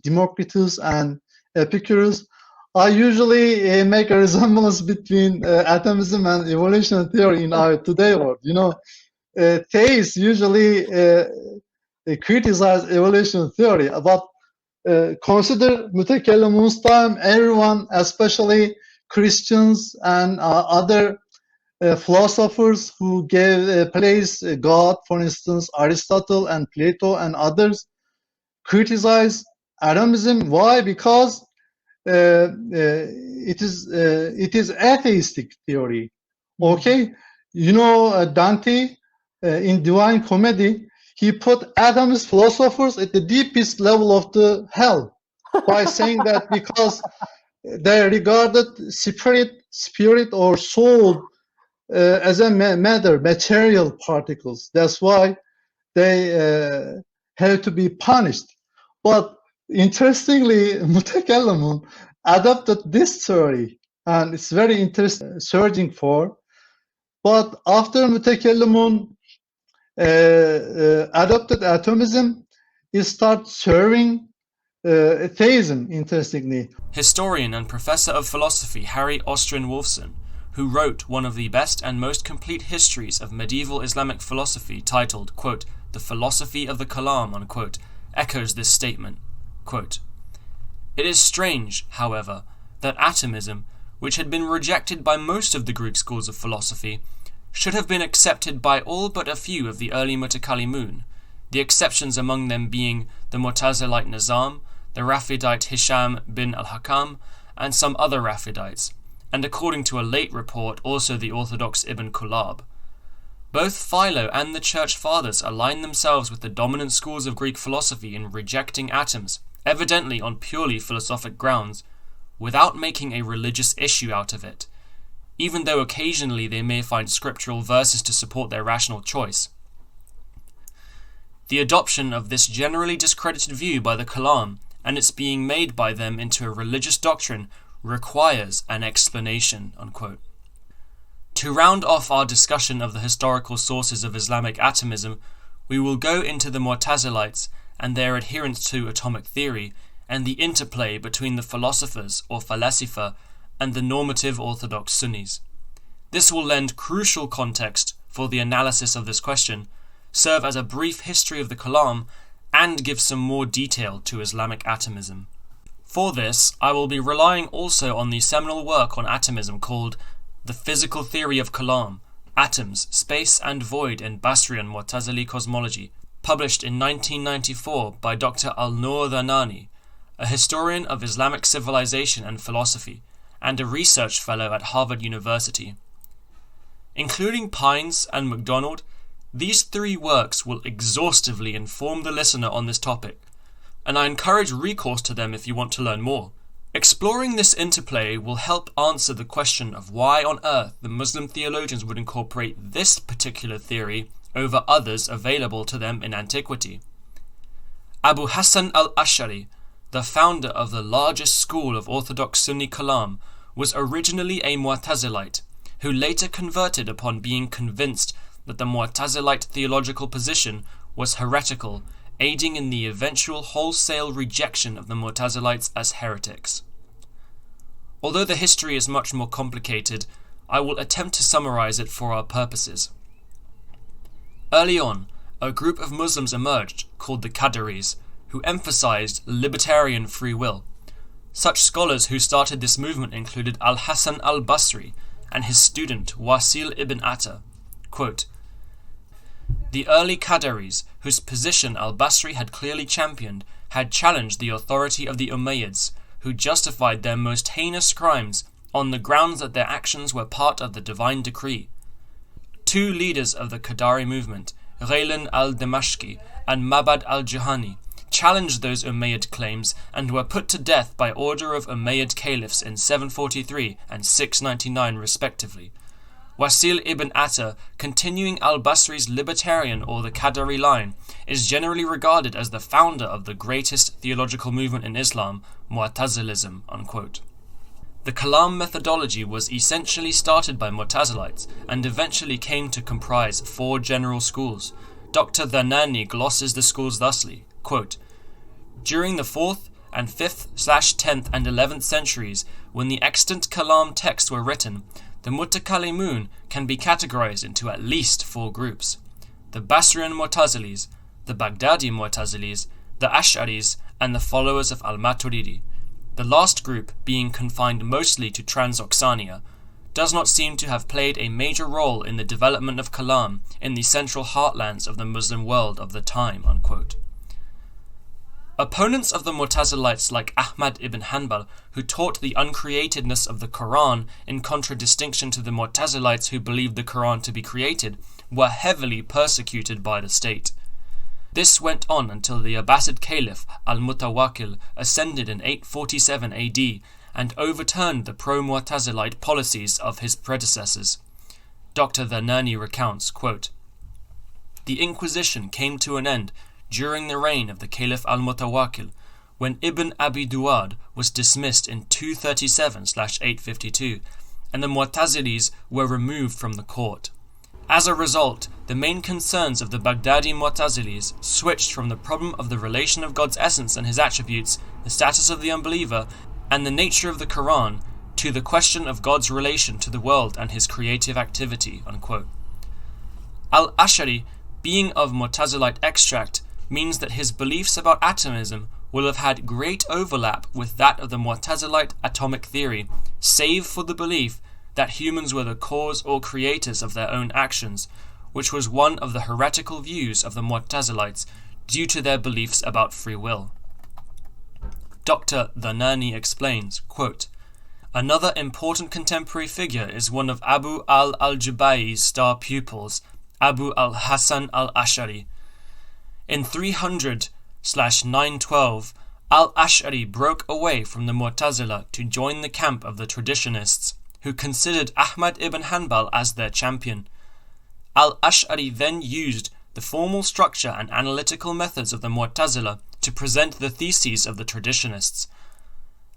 Democritus and Epicurus. I usually make a resemblance between atomism and evolutionary theory in our today world. You know, theists usually criticize evolutionary theory, but consider Mutakallimun's time, everyone, especially Christians and other philosophers who gave place God, for instance, Aristotle and Plato and others, criticize atomism. Why? Because it is atheistic theory. Okay, you know, Dante in Divine Comedy, he put atomist philosophers at the deepest level of the hell by saying that because they regarded spirit or soul as a matter, material particles. That's why they have to be punished. But Interestingly, Mutakallimun adopted this theory, and it's very interesting, searching for. But after Mutakallimun adopted atomism, he started serving theism, interestingly. Historian and professor of philosophy Harry Austrian Wolfson, who wrote one of the best and most complete histories of medieval Islamic philosophy titled, quote, The Philosophy of the Kalam, unquote, echoes this statement. Quote, It is strange, however, that atomism, which had been rejected by most of the Greek schools of philosophy, should have been accepted by all but a few of the early Mutakallimun, the exceptions among them being the Mu'tazilite Nizam, the Rafidite Hisham bin al-Hakam, and some other Rafidites, and according to a late report also the Orthodox Ibn Kulab. Both Philo and the Church Fathers align themselves with the dominant schools of Greek philosophy in rejecting atoms, evidently on purely philosophic grounds, without making a religious issue out of it, even though occasionally they may find scriptural verses to support their rational choice. The adoption of this generally discredited view by the Kalam and its being made by them into a religious doctrine requires an explanation, unquote. To round off our discussion of the historical sources of Islamic atomism, we will go into the Mu'tazilites and their adherence to atomic theory and the interplay between the philosophers or falasifa and the normative orthodox Sunnis. This will lend crucial context for the analysis of this question, serve as a brief history of the Kalam, and give some more detail to Islamic atomism. For this, I will be relying also on the seminal work on atomism called The Physical Theory of Kalam, Atoms, Space and Void in Basrian Mu'tazili Cosmology, published in 1994 by Dr. al-Nurdanani, a historian of Islamic civilization and philosophy, and a research fellow at Harvard University. Including Pines and McDonald, these three works will exhaustively inform the listener on this topic, and I encourage recourse to them if you want to learn more. Exploring this interplay will help answer the question of why on earth the Muslim theologians would incorporate this particular theory over others available to them in antiquity. Abu Hassan al-Ash'ari, the founder of the largest school of Orthodox Sunni Kalam, was originally a Mu'tazilite, who later converted upon being convinced that the Mu'tazilite theological position was heretical, aiding in the eventual wholesale rejection of the Mu'tazilites as heretics. Although the history is much more complicated, I will attempt to summarize it for our purposes. Early on, a group of Muslims emerged called the Qadaris, who emphasized libertarian free will. Such scholars who started this movement included al-Hasan al-Basri and his student Wasil ibn Atta. Quote, The early Qadaris, whose position al-Basri had clearly championed, had challenged the authority of the Umayyads, who justified their most heinous crimes on the grounds that their actions were part of the divine decree. Two leaders of the Qadari movement, Ghaylan al-Damashqi and Mabad al-Juhani, challenged those Umayyad claims and were put to death by order of Umayyad caliphs in 743 and 699 respectively. Wasil ibn Atta, continuing al-Basri's libertarian or the Qadari line, is generally regarded as the founder of the greatest theological movement in Islam, Mu'tazilism, unquote. The Kalam methodology was essentially started by Mu'tazilites and eventually came to comprise four general schools. Dr. Dhanani glosses the schools thusly, quote, During the 4th and 5th/10th and 11th centuries, when the extant Kalam texts were written, the Mutakallimun can be categorized into at least four groups: the Basrian Mu'tazilis, the Baghdadi Mu'tazilis, the Ash'aris, and the followers of al-Maturidi. The last group, being confined mostly to Transoxania, does not seem to have played a major role in the development of Kalam in the central heartlands of the Muslim world of the time, unquote. Opponents of the Mu'tazilites like Ahmad ibn Hanbal, who taught the uncreatedness of the Quran in contradistinction to the Mu'tazilites who believed the Quran to be created, were heavily persecuted by the state. This went on until the Abbasid Caliph al-Mutawakkil ascended in 847 AD and overturned the pro-Mu'tazilite policies of his predecessors. Dr. Dhanani recounts, quote, The Inquisition came to an end during the reign of the Caliph al-Mutawakkil, when Ibn Abi Duad was dismissed in 237/852, and the Mu'tazilis were removed from the court. As a result, the main concerns of the Baghdadi Mu'tazilis switched from the problem of the relation of God's essence and his attributes, the status of the unbeliever, and the nature of the Quran, to the question of God's relation to the world and his creative activity." Unquote. Al-Ash'ari, being of Mu'tazilite extract, means that his beliefs about atomism will have had great overlap with that of the Mu'tazilite atomic theory, save for the belief that humans were the cause or creators of their own actions, which was one of the heretical views of the Mu'tazilites due to their beliefs about free will. Dr. Dhanani explains, quote, "Another important contemporary figure is one of Abu al-Jubai's star pupils, Abu al-Hasan al-Ash'ari. In 300/912, al-Ash'ari broke away from the Mu'tazila to join the camp of the traditionists, who considered Ahmad ibn Hanbal as their champion. Al-Ash'ari then used the formal structure and analytical methods of the Mu'tazila to present the theses of the traditionists.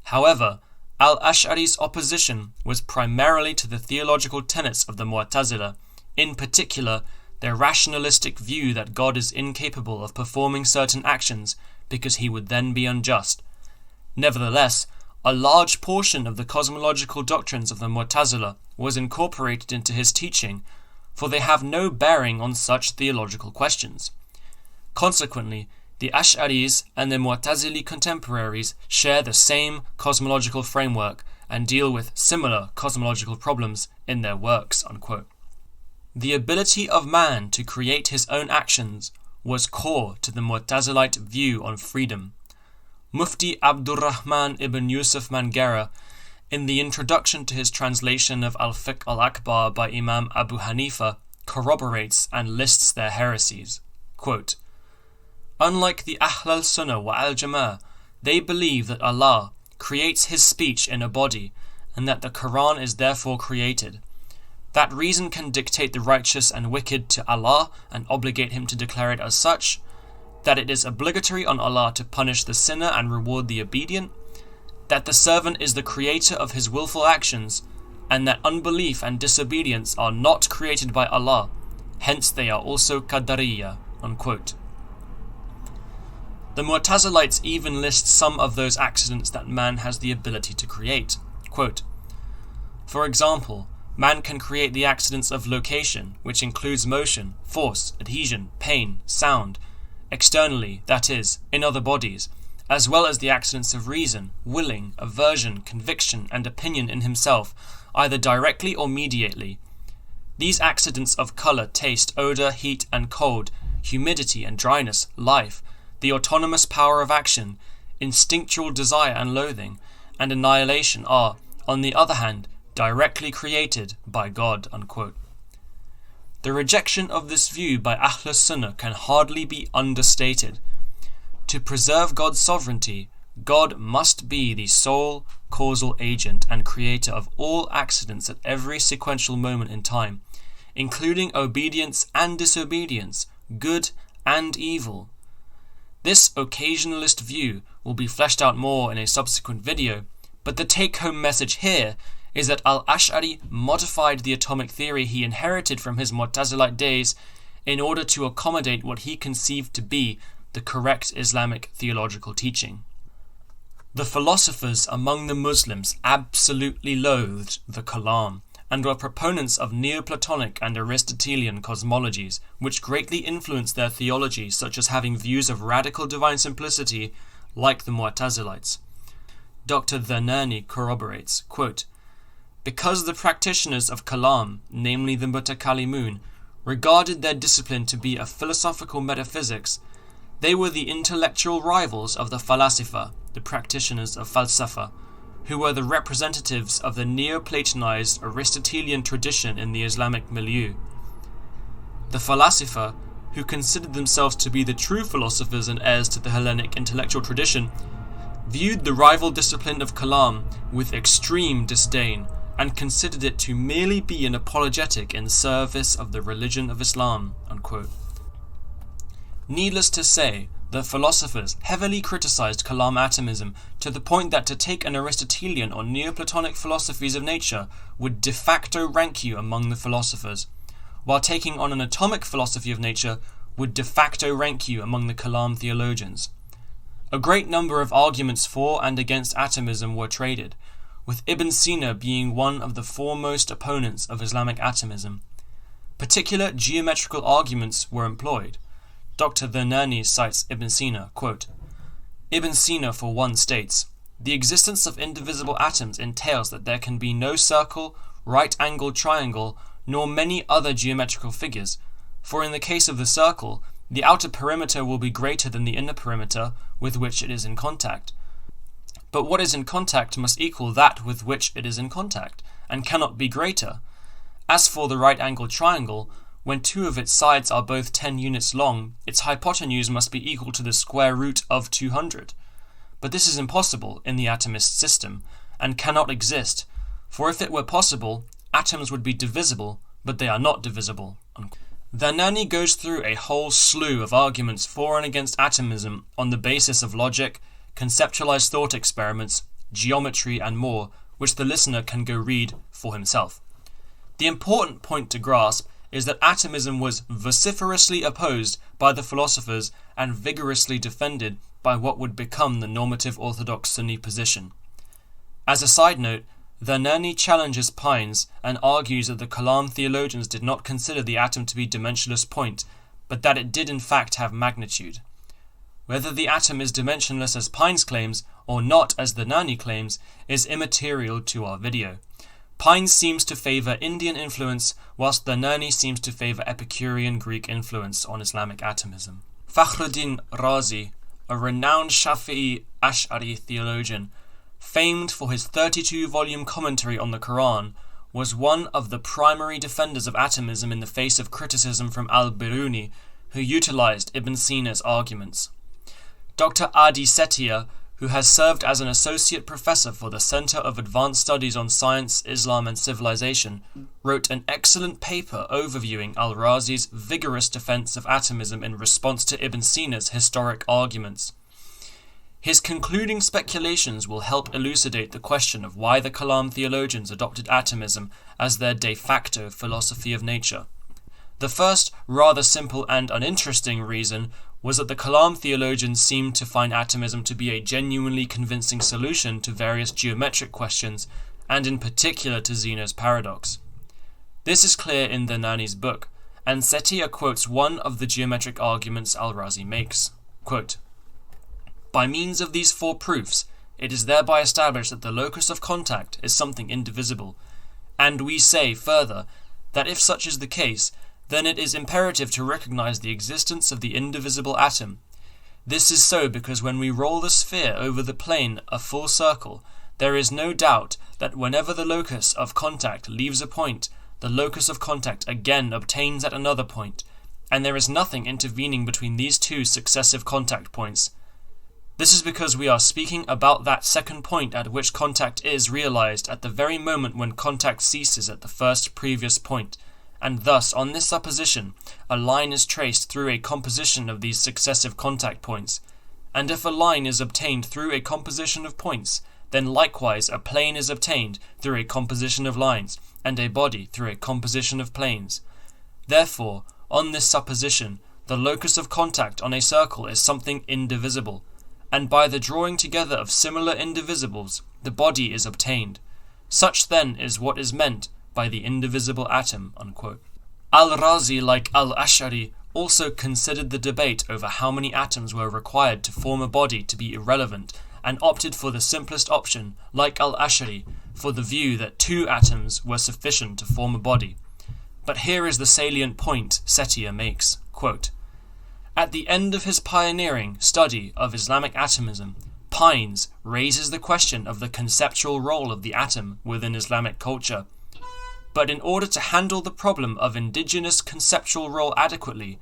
However, al-Ash'ari's opposition was primarily to the theological tenets of the Mu'tazila, in particular their rationalistic view that God is incapable of performing certain actions because he would then be unjust. Nevertheless, a large portion of the cosmological doctrines of the Mu'tazila was incorporated into his teaching, for they have no bearing on such theological questions. Consequently, the Ash'aris and their Mu'tazili contemporaries share the same cosmological framework and deal with similar cosmological problems in their works." Unquote. The ability of man to create his own actions was core to the Mu'tazilite view on freedom. Mufti Abdurrahman ibn Yusuf Mangera, in the introduction to his translation of Al-Fiqh al-Akbar by Imam Abu Hanifa, corroborates and lists their heresies. Quote, "Unlike the Ahl al-Sunnah wa al-Jama'ah, they believe that Allah creates his speech in a body and that the Quran is therefore created. That reason can dictate the righteous and wicked to Allah and obligate him to declare it as such, that it is obligatory on Allah to punish the sinner and reward the obedient, that the servant is the creator of his willful actions, and that unbelief and disobedience are not created by Allah, hence they are also Qadariyya." Unquote. The Mu'tazilites even list some of those accidents that man has the ability to create. Quote, "For example, man can create the accidents of location, which includes motion, force, adhesion, pain, sound, externally, that is, in other bodies, as well as the accidents of reason, willing, aversion, conviction, and opinion in himself, either directly or mediately. These accidents of colour, taste, odour, heat and cold, humidity and dryness, life, the autonomous power of action, instinctual desire and loathing, and annihilation are, on the other hand, directly created by God." Unquote. The rejection of this view by Ahl Sunnah can hardly be understated. To preserve God's sovereignty, God must be the sole causal agent and creator of all accidents at every sequential moment in time, including obedience and disobedience, good and evil. This occasionalist view will be fleshed out more in a subsequent video, but the take-home message here is that al-Ash'ari modified the atomic theory he inherited from his Mu'tazilite days in order to accommodate what he conceived to be the correct Islamic theological teaching. The philosophers among the Muslims absolutely loathed the Kalam and were proponents of Neoplatonic and Aristotelian cosmologies, which greatly influenced their theology, such as having views of radical divine simplicity like the Mu'tazilites. Dr. Dhanani corroborates, quote, "Because the practitioners of Kalam, namely the Mutakallimun, regarded their discipline to be a philosophical metaphysics, they were the intellectual rivals of the Falasifa, the practitioners of Falsafa, who were the representatives of the Neoplatonized Aristotelian tradition in the Islamic milieu. The Falasifa, who considered themselves to be the true philosophers and heirs to the Hellenic intellectual tradition, viewed the rival discipline of Kalam with extreme disdain and considered it to merely be an apologetic in service of the religion of Islam." Unquote. Needless to say, the philosophers heavily criticized Kalam atomism to the point that to take an Aristotelian or Neoplatonic philosophies of nature would de facto rank you among the philosophers, while taking on an atomic philosophy of nature would de facto rank you among the Kalam theologians. A great number of arguments for and against atomism were traded, with Ibn Sina being one of the foremost opponents of Islamic atomism. Particular geometrical arguments were employed. Dr. Vernani cites Ibn Sina, quote, Ibn Sina, for one, states, "The existence of indivisible atoms entails that there can be no circle, right-angled triangle, nor many other geometrical figures, for in the case of the circle, the outer perimeter will be greater than the inner perimeter with which it is in contact. But what is in contact must equal that with which it is in contact, and cannot be greater. As for the right-angled triangle, when two of its sides are both 10 units long, its hypotenuse must be equal to the square root of 200. But this is impossible in the atomist system, and cannot exist, for if it were possible, atoms would be divisible, but they are not divisible." Vernani goes through a whole slew of arguments for and against atomism on the basis of logic, conceptualized thought experiments, geometry, and more, which the listener can go read for himself. The important point to grasp is that atomism was vociferously opposed by the philosophers and vigorously defended by what would become the normative orthodox Sunni position. As a side note, Vernani challenges Pines and argues that the Kalam theologians did not consider the atom to be a dimensionless point, but that it did in fact have magnitude. Whether the atom is dimensionless as Pines claims, or not as Vernani claims, is immaterial to our video. Pines seems to favour Indian influence, whilst Vernani seems to favour Epicurean Greek influence on Islamic atomism. Fakhruddin Razi, a renowned Shafi'i Ash'ari theologian, famed for his 32-volume commentary on the Quran, was one of the primary defenders of atomism in the face of criticism from al-Biruni, who utilized Ibn Sina's arguments. Dr. Adi Setia, who has served as an associate professor for the Center of Advanced Studies on Science, Islam and Civilization, wrote an excellent paper overviewing al-Razi's vigorous defense of atomism in response to Ibn Sina's historic arguments. His concluding speculations will help elucidate the question of why the Kalam theologians adopted atomism as their de facto philosophy of nature. The first, rather simple and uninteresting reason was that the Kalam theologians seemed to find atomism to be a genuinely convincing solution to various geometric questions, and in particular to Zeno's paradox. This is clear in Vernani's book, and Setia quotes one of the geometric arguments al-Razi makes. Quote, "By means of these four proofs, it is thereby established that the locus of contact is something indivisible, and we say further that if such is the case, then it is imperative to recognize the existence of the indivisible atom. This is so because when we roll the sphere over the plane a full circle, there is no doubt that whenever the locus of contact leaves a point, the locus of contact again obtains at another point, and there is nothing intervening between these two successive contact points. This is because we are speaking about that second point at which contact is realized at the very moment when contact ceases at the first previous point, and thus, on this supposition, a line is traced through a composition of these successive contact points, and if a line is obtained through a composition of points, then likewise a plane is obtained through a composition of lines, and a body through a composition of planes. Therefore, on this supposition, the locus of contact on a circle is something indivisible, and by the drawing together of similar indivisibles, the body is obtained. Such then is what is meant by the indivisible atom." Unquote. Al-Razi, like al-Ash'ari, also considered the debate over how many atoms were required to form a body to be irrelevant, and opted for the simplest option, like al-Ash'ari, for the view that 2 atoms were sufficient to form a body. But here is the salient point Setia makes. Quote, "At the end of his pioneering study of Islamic atomism, Pines raises the question of the conceptual role of the atom within Islamic culture. But in order to handle the problem of indigenous conceptual role adequately,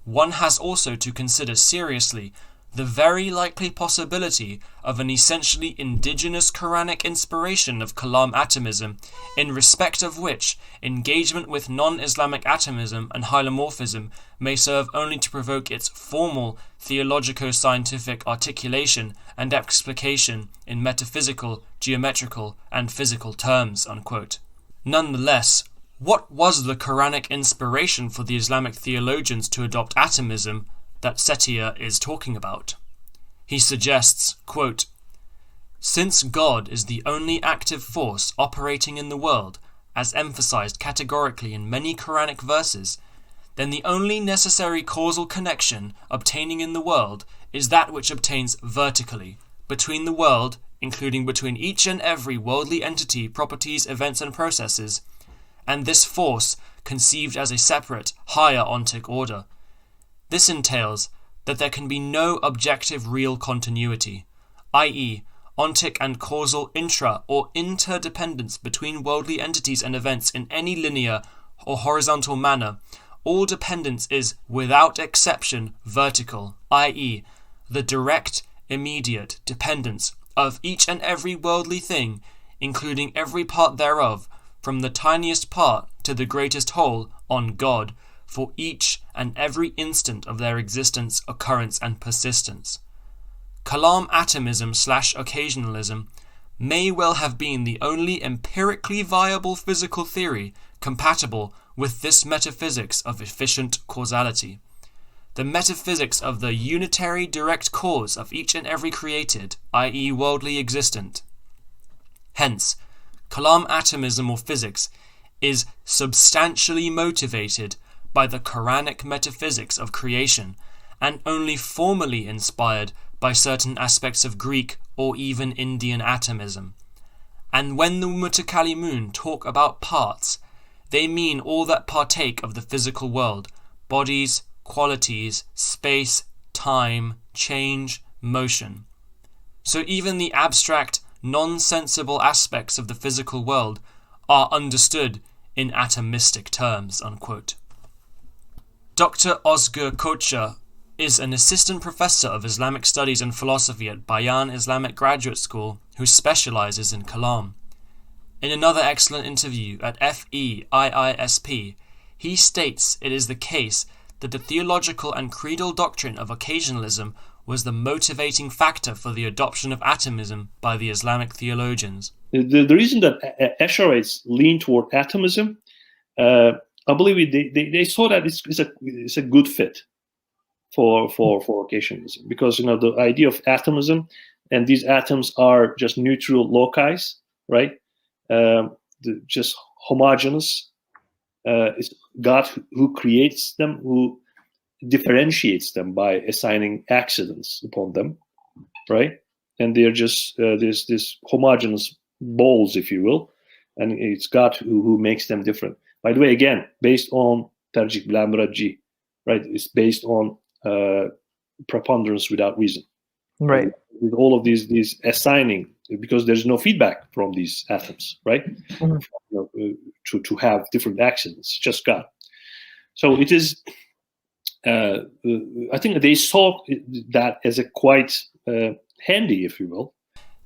one has also to consider seriously the very likely possibility of an essentially indigenous Quranic inspiration of Kalam atomism, in respect of which engagement with non-Islamic atomism and hylomorphism may serve only to provoke its formal theologico-scientific articulation and explication in metaphysical, geometrical, and physical terms." Unquote. Nonetheless, what was the Quranic inspiration for the Islamic theologians to adopt atomism that Setia is talking about? He suggests, quote, "Since God is the only active force operating in the world, as emphasized categorically in many Quranic verses, then the only necessary causal connection obtaining in the world is that which obtains vertically, between the world, including between each and every worldly entity, properties, events, and processes, and this force conceived as a separate, higher ontic order. This entails that there can be no objective real continuity, i.e., ontic and causal intra- or interdependence between worldly entities and events in any linear or horizontal manner. All dependence is, without exception, vertical, i.e., the direct, immediate dependence of each and every worldly thing, including every part thereof, from the tiniest part to the greatest whole, on God, for each and every instant of their existence, occurrence, and persistence. Kalam atomism/occasionalism may well have been the only empirically viable physical theory compatible with this metaphysics of efficient causality, the metaphysics of the unitary direct cause of each and every created, i.e. worldly existent. Hence, Kalam atomism or physics is substantially motivated by the Quranic metaphysics of creation and only formally inspired by certain aspects of Greek or even Indian atomism. And when the Mutakallimun talk about parts, they mean all that partake of the physical world, bodies, qualities, space, time, change, motion. So even the abstract, non-sensible aspects of the physical world are understood in atomistic terms." Unquote. Dr. Ozgur Koçer is an assistant professor of Islamic studies and philosophy at Bayan Islamic Graduate School who specializes in Kalam. In another excellent interview at FEIISP, he states it is the case that the theological and creedal doctrine of occasionalism was the motivating factor for the adoption of atomism by the Islamic theologians. The reason that Ash'arites lean toward atomism, I believe they saw that it's a good fit for occasionalism, because the idea of atomism, and these atoms are just neutral loci, right? Just homogeneous. It's God who creates them, who differentiates them by assigning accidents upon them, right? And they're just this homogeneous balls, if you will, and it's God who makes them different. By the way, again, based on Tercih Bila Murajjih, right? It's based on preponderance without reason, right? With all of these assigning, because there's no feedback from these atoms, right? Mm-hmm. To have different accidents, just God. So it is. I think they saw that as a quite handy, if you will.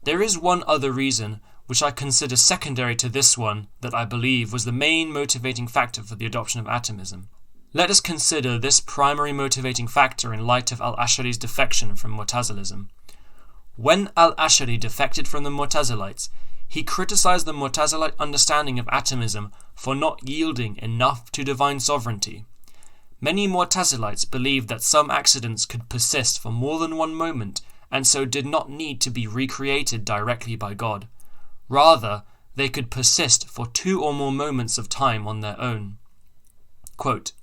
There is one other reason, which I consider secondary to this one, that I believe was the main motivating factor for the adoption of atomism. Let us consider this primary motivating factor in light of al-Ash'ari's defection from Mu'tazilism. When al-Ash'ari defected from the Mu'tazilites, he criticized the Mu'tazilite understanding of atomism for not yielding enough to divine sovereignty. Many Mu'tazilites believed that some accidents could persist for more than one moment and so did not need to be recreated directly by God. Rather, they could persist for 2 or more moments of time on their own. Quote,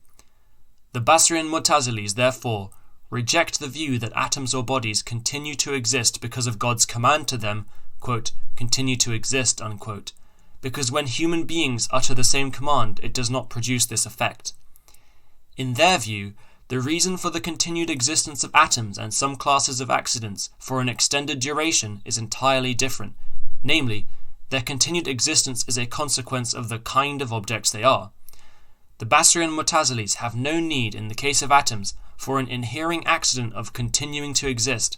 "The Basrian Mu'tazilis, therefore, reject the view that atoms or bodies continue to exist because of God's command to them, quote, continue to exist, unquote, because when human beings utter the same command, it does not produce this effect. In their view, the reason for the continued existence of atoms and some classes of accidents for an extended duration is entirely different, namely, their continued existence is a consequence of the kind of objects they are. The Basrian Mu'tazilis have no need, in the case of atoms, for an inhering accident of continuing to exist,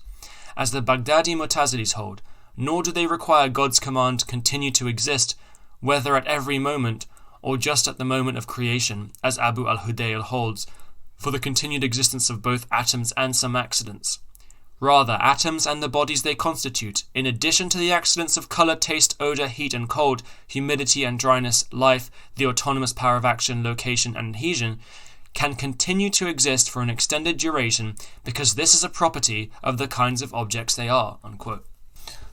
as the Baghdadi Mu'tazilis hold, nor do they require God's command to continue to exist, whether at every moment or just at the moment of creation, as Abu al-Hudayl holds, for the continued existence of both atoms and some accidents. Rather, atoms and the bodies they constitute, in addition to the accidents of colour, taste, odour, heat and cold, humidity and dryness, life, the autonomous power of action, location and adhesion, can continue to exist for an extended duration because this is a property of the kinds of objects they are." Unquote.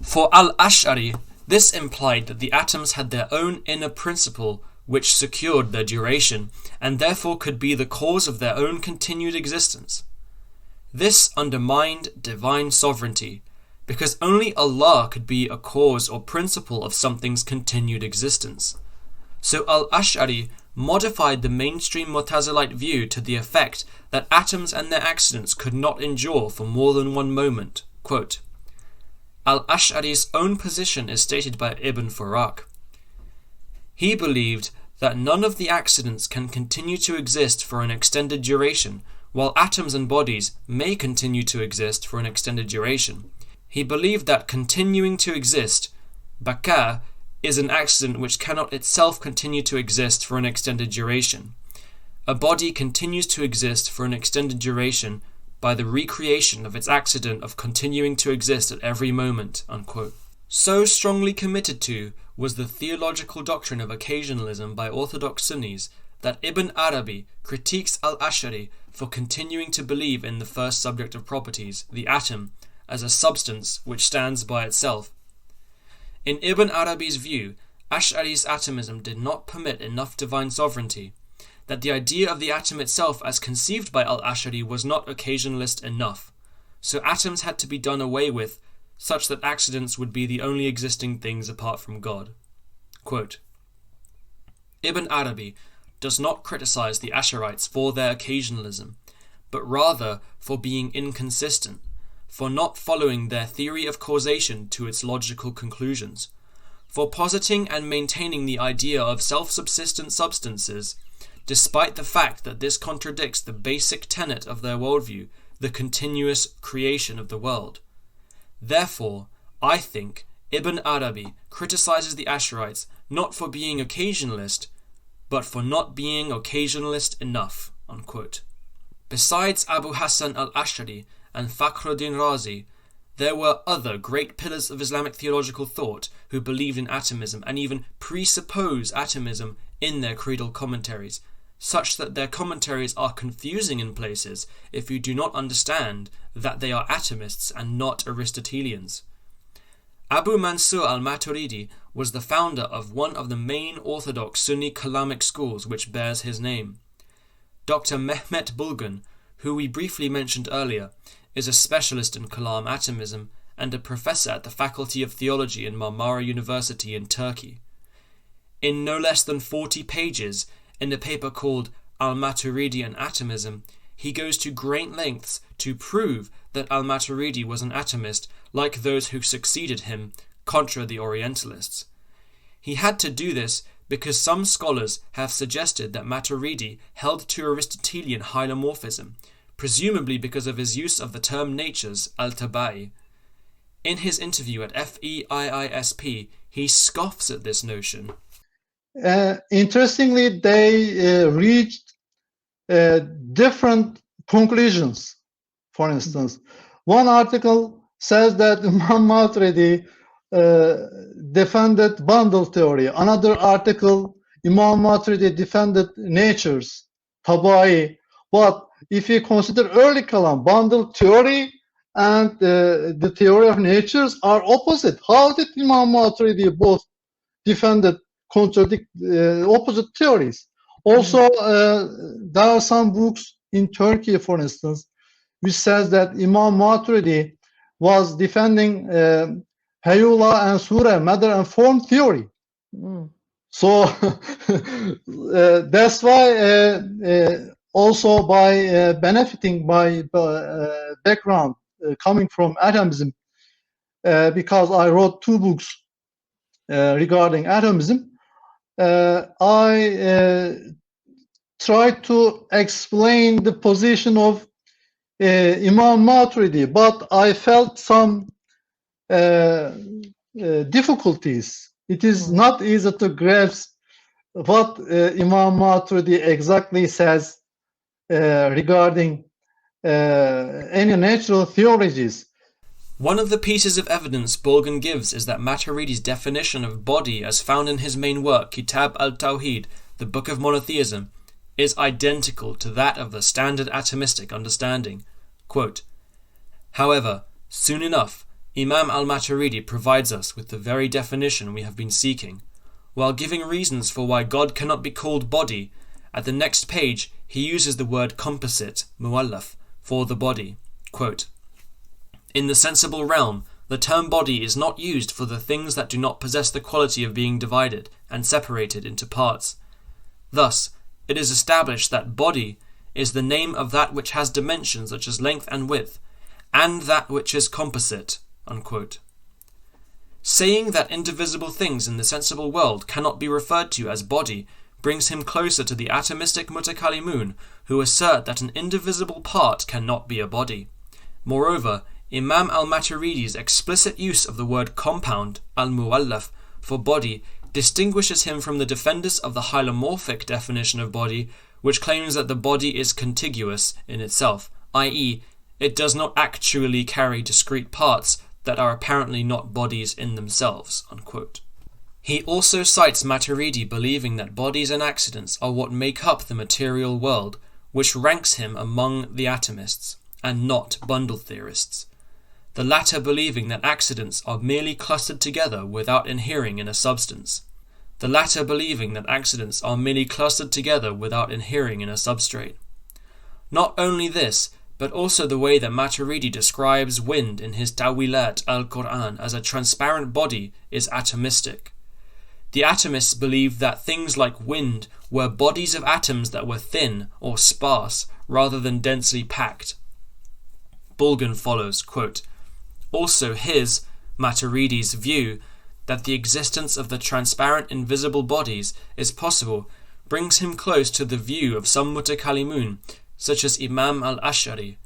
For al-Ash'ari, this implied that the atoms had their own inner principle which secured their duration, and therefore could be the cause of their own continued existence. This undermined divine sovereignty, because only Allah could be a cause or principle of something's continued existence. So al-Ash'ari modified the mainstream Mu'tazilite view to the effect that atoms and their accidents could not endure for more than one moment. Quote, al-Ash'ari's own position is stated by Ibn Furak. He believed that none of the accidents can continue to exist for an extended duration, while atoms and bodies may continue to exist for an extended duration. He believed that continuing to exist, baka, is an accident which cannot itself continue to exist for an extended duration. A body continues to exist for an extended duration by the recreation of its accident of continuing to exist at every moment. Unquote. So strongly committed to was the theological doctrine of occasionalism by Orthodox Sunnis that Ibn Arabi critiques al-Ash'ari for continuing to believe in the first subject of properties, the atom, as a substance which stands by itself. In Ibn Arabi's view, Ash'ari's atomism did not permit enough divine sovereignty, that the idea of the atom itself as conceived by al-Ash'ari was not occasionalist enough, so atoms had to be done away with, such that accidents would be the only existing things apart from God. Quote, Ibn Arabi does not criticize the Ash'arites for their occasionalism, but rather for being inconsistent, for not following their theory of causation to its logical conclusions, for positing and maintaining the idea of self-subsistent substances, despite the fact that this contradicts the basic tenet of their worldview, the continuous creation of the world. Therefore, I think Ibn Arabi criticizes the Ash'arites not for being occasionalist, but for not being occasionalist enough. Unquote. Besides Abu Hassan al-Ash'ari and Fakhruddin Razi, there were other great pillars of Islamic theological thought who believed in atomism and even presuppose atomism in their creedal commentaries, such that their commentaries are confusing in places if you do not understand that they are atomists and not Aristotelians. Abu Mansur al-Maturidi was the founder of one of the main orthodox Sunni Kalamic schools which bears his name. Dr. Mehmet Bulgun, who we briefly mentioned earlier, is a specialist in Kalam atomism and a professor at the Faculty of Theology in Marmara University in Turkey. In no less than 40 pages, in a paper called Al-Maturidi and Atomism, he goes to great lengths to prove that al-Maturidi was an atomist like those who succeeded him, contra the Orientalists. He had to do this because some scholars have suggested that Maturidi held to Aristotelian hylomorphism, presumably because of his use of the term natures, al-Tabai. In his interview at FEIISP, he scoffs at this notion. Interestingly, they reached different conclusions. For instance, one article says that Imam Maturidi defended bundle theory. Another article, Imam Maturidi defended natures, tabai. But if you consider early Kalam, bundle theory and the theory of natures are opposite. How did Imam Maturidi both defended contradict opposite theories? Also, there are some books in Turkey, for instance, which says that Imam Maturidi was defending Hayula and Surah, matter and form theory. So that's why also by benefiting by background coming from atomism, because I wrote 2 books regarding atomism, I tried to explain the position of Imam Maturidi, but I felt some difficulties. It is not easy to grasp what Imam Maturidi exactly says regarding any natural theologies. One of the pieces of evidence Bulgan gives is that Maturidi's definition of body as found in his main work, Kitab al-Tawhid, the Book of Monotheism, is identical to that of the standard atomistic understanding. Quote, however, soon enough, Imam al-Maturidi provides us with the very definition we have been seeking. While giving reasons for why God cannot be called body, at the next page he uses the word composite, muallaf, for the body. Quote, in the sensible realm, the term body is not used for the things that do not possess the quality of being divided and separated into parts. Thus, it is established that body is the name of that which has dimensions such as length and width, and that which is composite. Unquote. Saying that indivisible things in the sensible world cannot be referred to as body brings him closer to the atomistic mutakallimun, who assert that an indivisible part cannot be a body. Moreover, Imam al-Maturidi's explicit use of the word compound, al-muwallaf, for body distinguishes him from the defenders of the hylomorphic definition of body, which claims that the body is contiguous in itself, i.e., it does not actually carry discrete parts that are apparently not bodies in themselves. Unquote. He also cites Maturidi believing that bodies and accidents are what make up the material world, which ranks him among the atomists, and not bundle theorists. The latter believing that accidents are merely clustered together without inhering in a substance. Not only this, but also the way that Maturidi describes wind in his Tawilat al-Quran as a transparent body is atomistic. The atomists believed that things like wind were bodies of atoms that were thin or sparse rather than densely packed. Bulgan follows, quote, also his, Maturidi's, view that the existence of the transparent invisible bodies is possible brings him close to the view of some mutakallimun, such as Imam al-Ash'ari.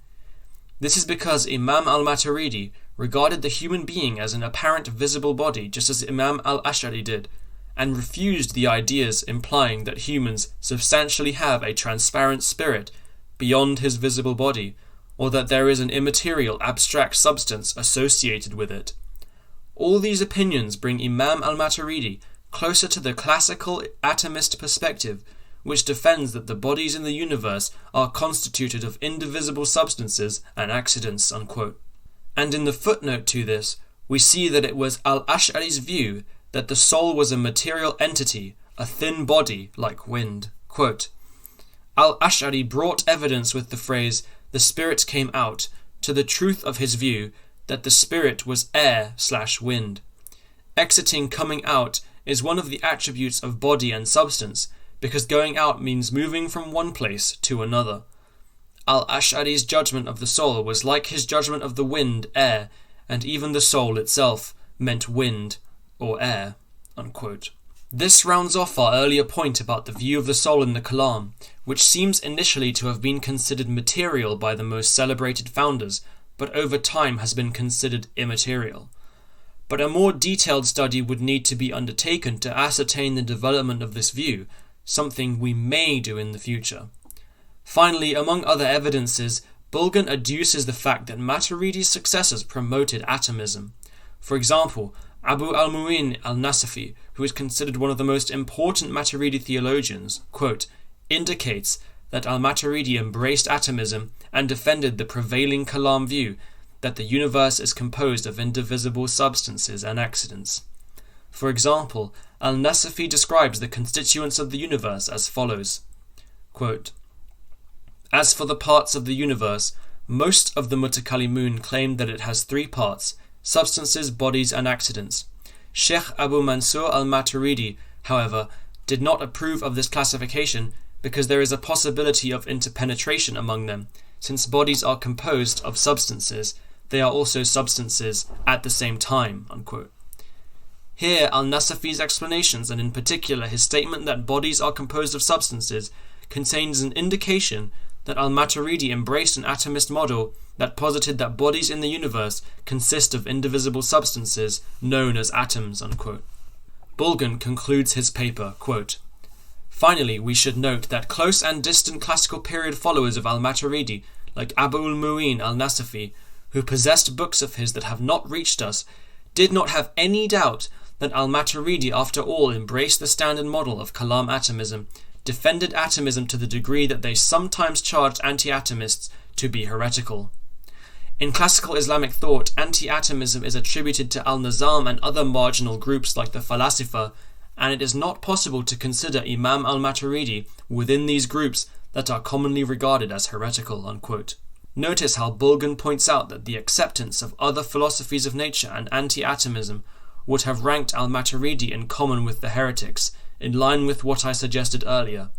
This is because Imam al-Maturidi regarded the human being as an apparent visible body, just as Imam al-Ash'ari did, and refused the ideas implying that humans substantially have a transparent spirit beyond his visible body, or that there is an immaterial abstract substance associated with it. All these opinions bring Imam al-Maturidi closer to the classical atomist perspective, which defends that the bodies in the universe are constituted of indivisible substances and accidents. Unquote. And in the footnote to this, we see that it was al-Ash'ari's view that the soul was a material entity, a thin body like wind. Quote, al-Ash'ari brought evidence with the phrase, the spirit came out, to the truth of his view that the spirit was air/wind. Exiting, coming out, is one of the attributes of body and substance, because going out means moving from one place to another. Al-Ash'ari's judgment of the soul was like his judgment of the wind, air, and even the soul itself meant wind or air. Unquote. This rounds off our earlier point about the view of the soul in the Kalam, which seems initially to have been considered material by the most celebrated founders, but over time has been considered immaterial. But a more detailed study would need to be undertaken to ascertain the development of this view, something we may do in the future. Finally, among other evidences, Bulgan adduces the fact that Maturidi's successors promoted atomism. For example, Abu al-Mu'in al-Nasafi, who is considered one of the most important Maturidi theologians, quote, indicates that al-Maturidi embraced atomism and defended the prevailing Kalam view that the universe is composed of indivisible substances and accidents. For example, al-Nasafi describes the constituents of the universe as follows, quote, as for the parts of the universe, most of the Mutakallimun claim that it has three parts, substances, bodies, and accidents. Sheikh Abu Mansur al-Maturidi, however, did not approve of this classification because there is a possibility of interpenetration among them. Since bodies are composed of substances, they are also substances at the same time. Unquote. Here, al-Nasafi's explanations, and in particular his statement that bodies are composed of substances, contains an indication that al-Maturidi embraced an atomist model that posited that bodies in the universe consist of indivisible substances known as atoms, unquote. Bulgan concludes his paper, quote, "Finally, we should note that close and distant classical period followers of al-Maturidi, like Abu al-Mu'in al-Nasafi, who possessed books of his that have not reached us, did not have any doubt that al-Maturidi after all embraced the standard model of Kalam atomism, defended atomism to the degree that they sometimes charged anti-atomists to be heretical. In classical Islamic thought, anti-atomism is attributed to al-Nizam and other marginal groups like the Falasifa, and it is not possible to consider Imam al-Maturidi within these groups that are commonly regarded as heretical," unquote. Notice how Bulgan points out that the acceptance of other philosophies of nature and anti-atomism would have ranked al-Maturidi in common with the heretics, in line with what I suggested earlier.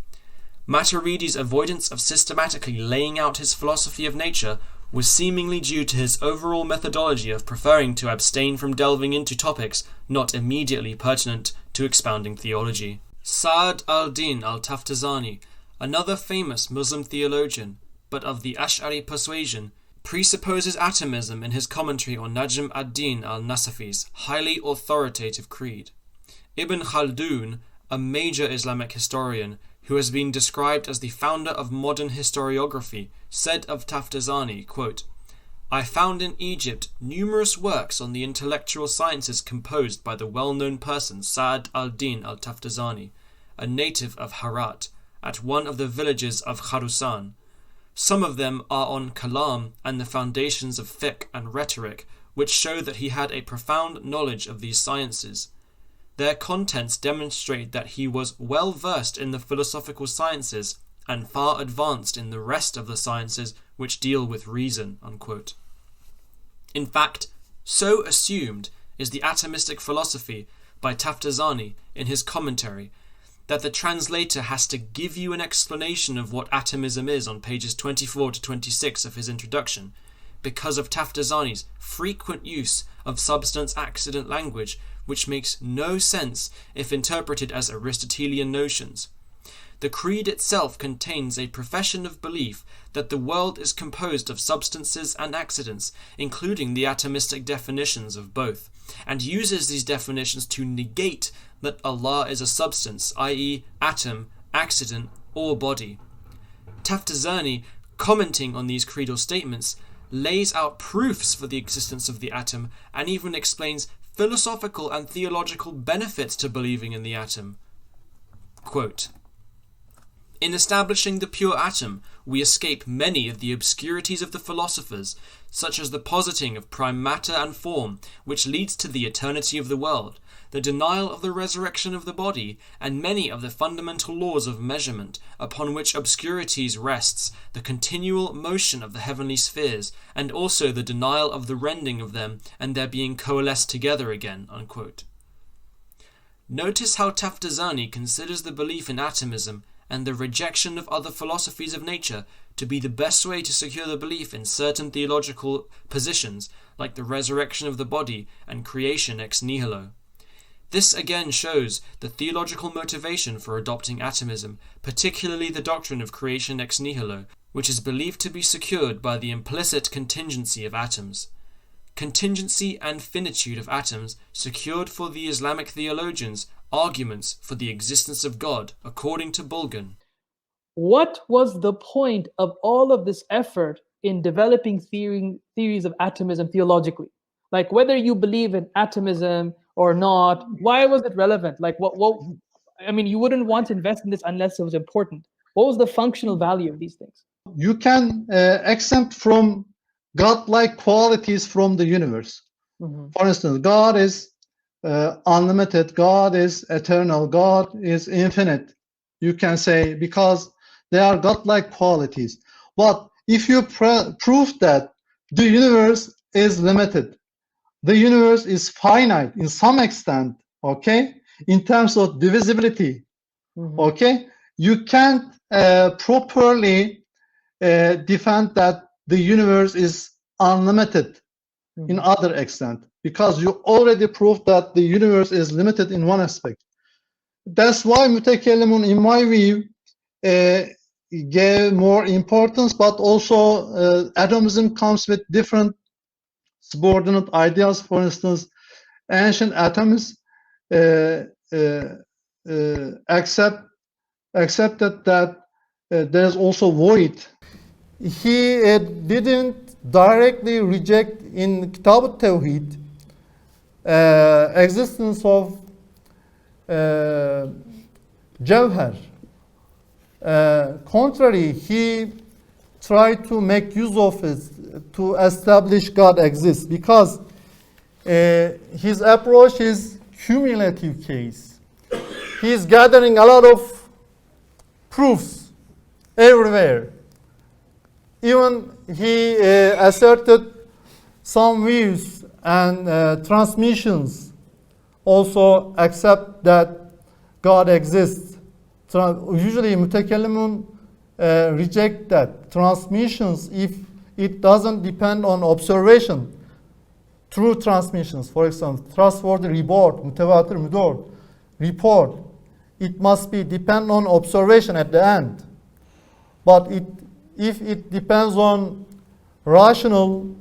Maturidi's avoidance of systematically laying out his philosophy of nature was seemingly due to his overall methodology of preferring to abstain from delving into topics not immediately pertinent to expounding theology. Sa'd al-Din al-Taftazani, another famous Muslim theologian, but of the Ash'ari persuasion, presupposes atomism in his commentary on Najm ad-Din al-Nasafi's highly authoritative creed. Ibn Khaldun, a major Islamic historian who has been described as the founder of modern historiography, said of Taftazani, quote, "I found in Egypt numerous works on the intellectual sciences composed by the well-known person Sa'd al-Din al-Taftazani, a native of Harat, at one of the villages of Kharusan. Some of them are on Kalam and the foundations of fiqh and rhetoric, which show that he had a profound knowledge of these sciences. Their contents demonstrate that he was well versed in the philosophical sciences and far advanced in the rest of the sciences which deal with reason," unquote. In fact, so assumed is the atomistic philosophy by Taftazani in his commentary that the translator has to give you an explanation of what atomism is on pages 24 to 26 of his introduction, because of Taftazani's frequent use of substance-accident language, which makes no sense if interpreted as Aristotelian notions. The creed itself contains a profession of belief that the world is composed of substances and accidents, including the atomistic definitions of both, and uses these definitions to negate that Allah is a substance, i.e., atom, accident, or body. Taftazani, commenting on these creedal statements, lays out proofs for the existence of the atom and even explains philosophical and theological benefits to believing in the atom. Quote, "In establishing the pure atom, we escape many of the obscurities of the philosophers, such as the positing of prime matter and form, which leads to the eternity of the world, the denial of the resurrection of the body, and many of the fundamental laws of measurement, upon which obscurities rests, the continual motion of the heavenly spheres, and also the denial of the rending of them and their being coalesced together again," unquote. Notice how Taftazani considers the belief in atomism and the rejection of other philosophies of nature to be the best way to secure the belief in certain theological positions, like the resurrection of the body and creation ex nihilo. This again shows the theological motivation for adopting atomism, particularly the doctrine of creation ex nihilo, which is believed to be secured by the implicit contingency of atoms. Contingency and finitude of atoms secured for the Islamic theologians arguments for the existence of God, according to Bulgan. What was the point of all of this effort in developing theories of atomism theologically? Like, whether you believe in atomism or not, why was it relevant? Like, what? I mean, you wouldn't want to invest in this unless it was important. What was the functional value of these things? You can exempt from God-like qualities from the universe. For instance, God is unlimited, God is eternal, God is infinite. You can say, because they are God-like qualities. But if you prove that the universe is limited, the universe is finite in some extent, okay, in terms of divisibility, okay, you can't properly defend that the universe is unlimited in other extent, because you already proved that the universe is limited in one aspect. That's why Mutakallimun, in my view, gave more importance, but also atomism comes with different subordinate ideas. For instance, ancient atomists accepted that there's also void. He didn't directly reject in Kitab al-Tawhid existence of Jawhar. Contrary, he tried to make use of it to establish God exists, because his approach is cumulative case. He's gathering a lot of proofs everywhere. Even he asserted some views and transmissions also accept that God exists. Usually mutakallimun reject that. Transmissions, if it doesn't depend on observation, true transmissions, for example, trustworthy report, mutawatir mudor, report, it must be depend on observation at the end. But if it depends on rational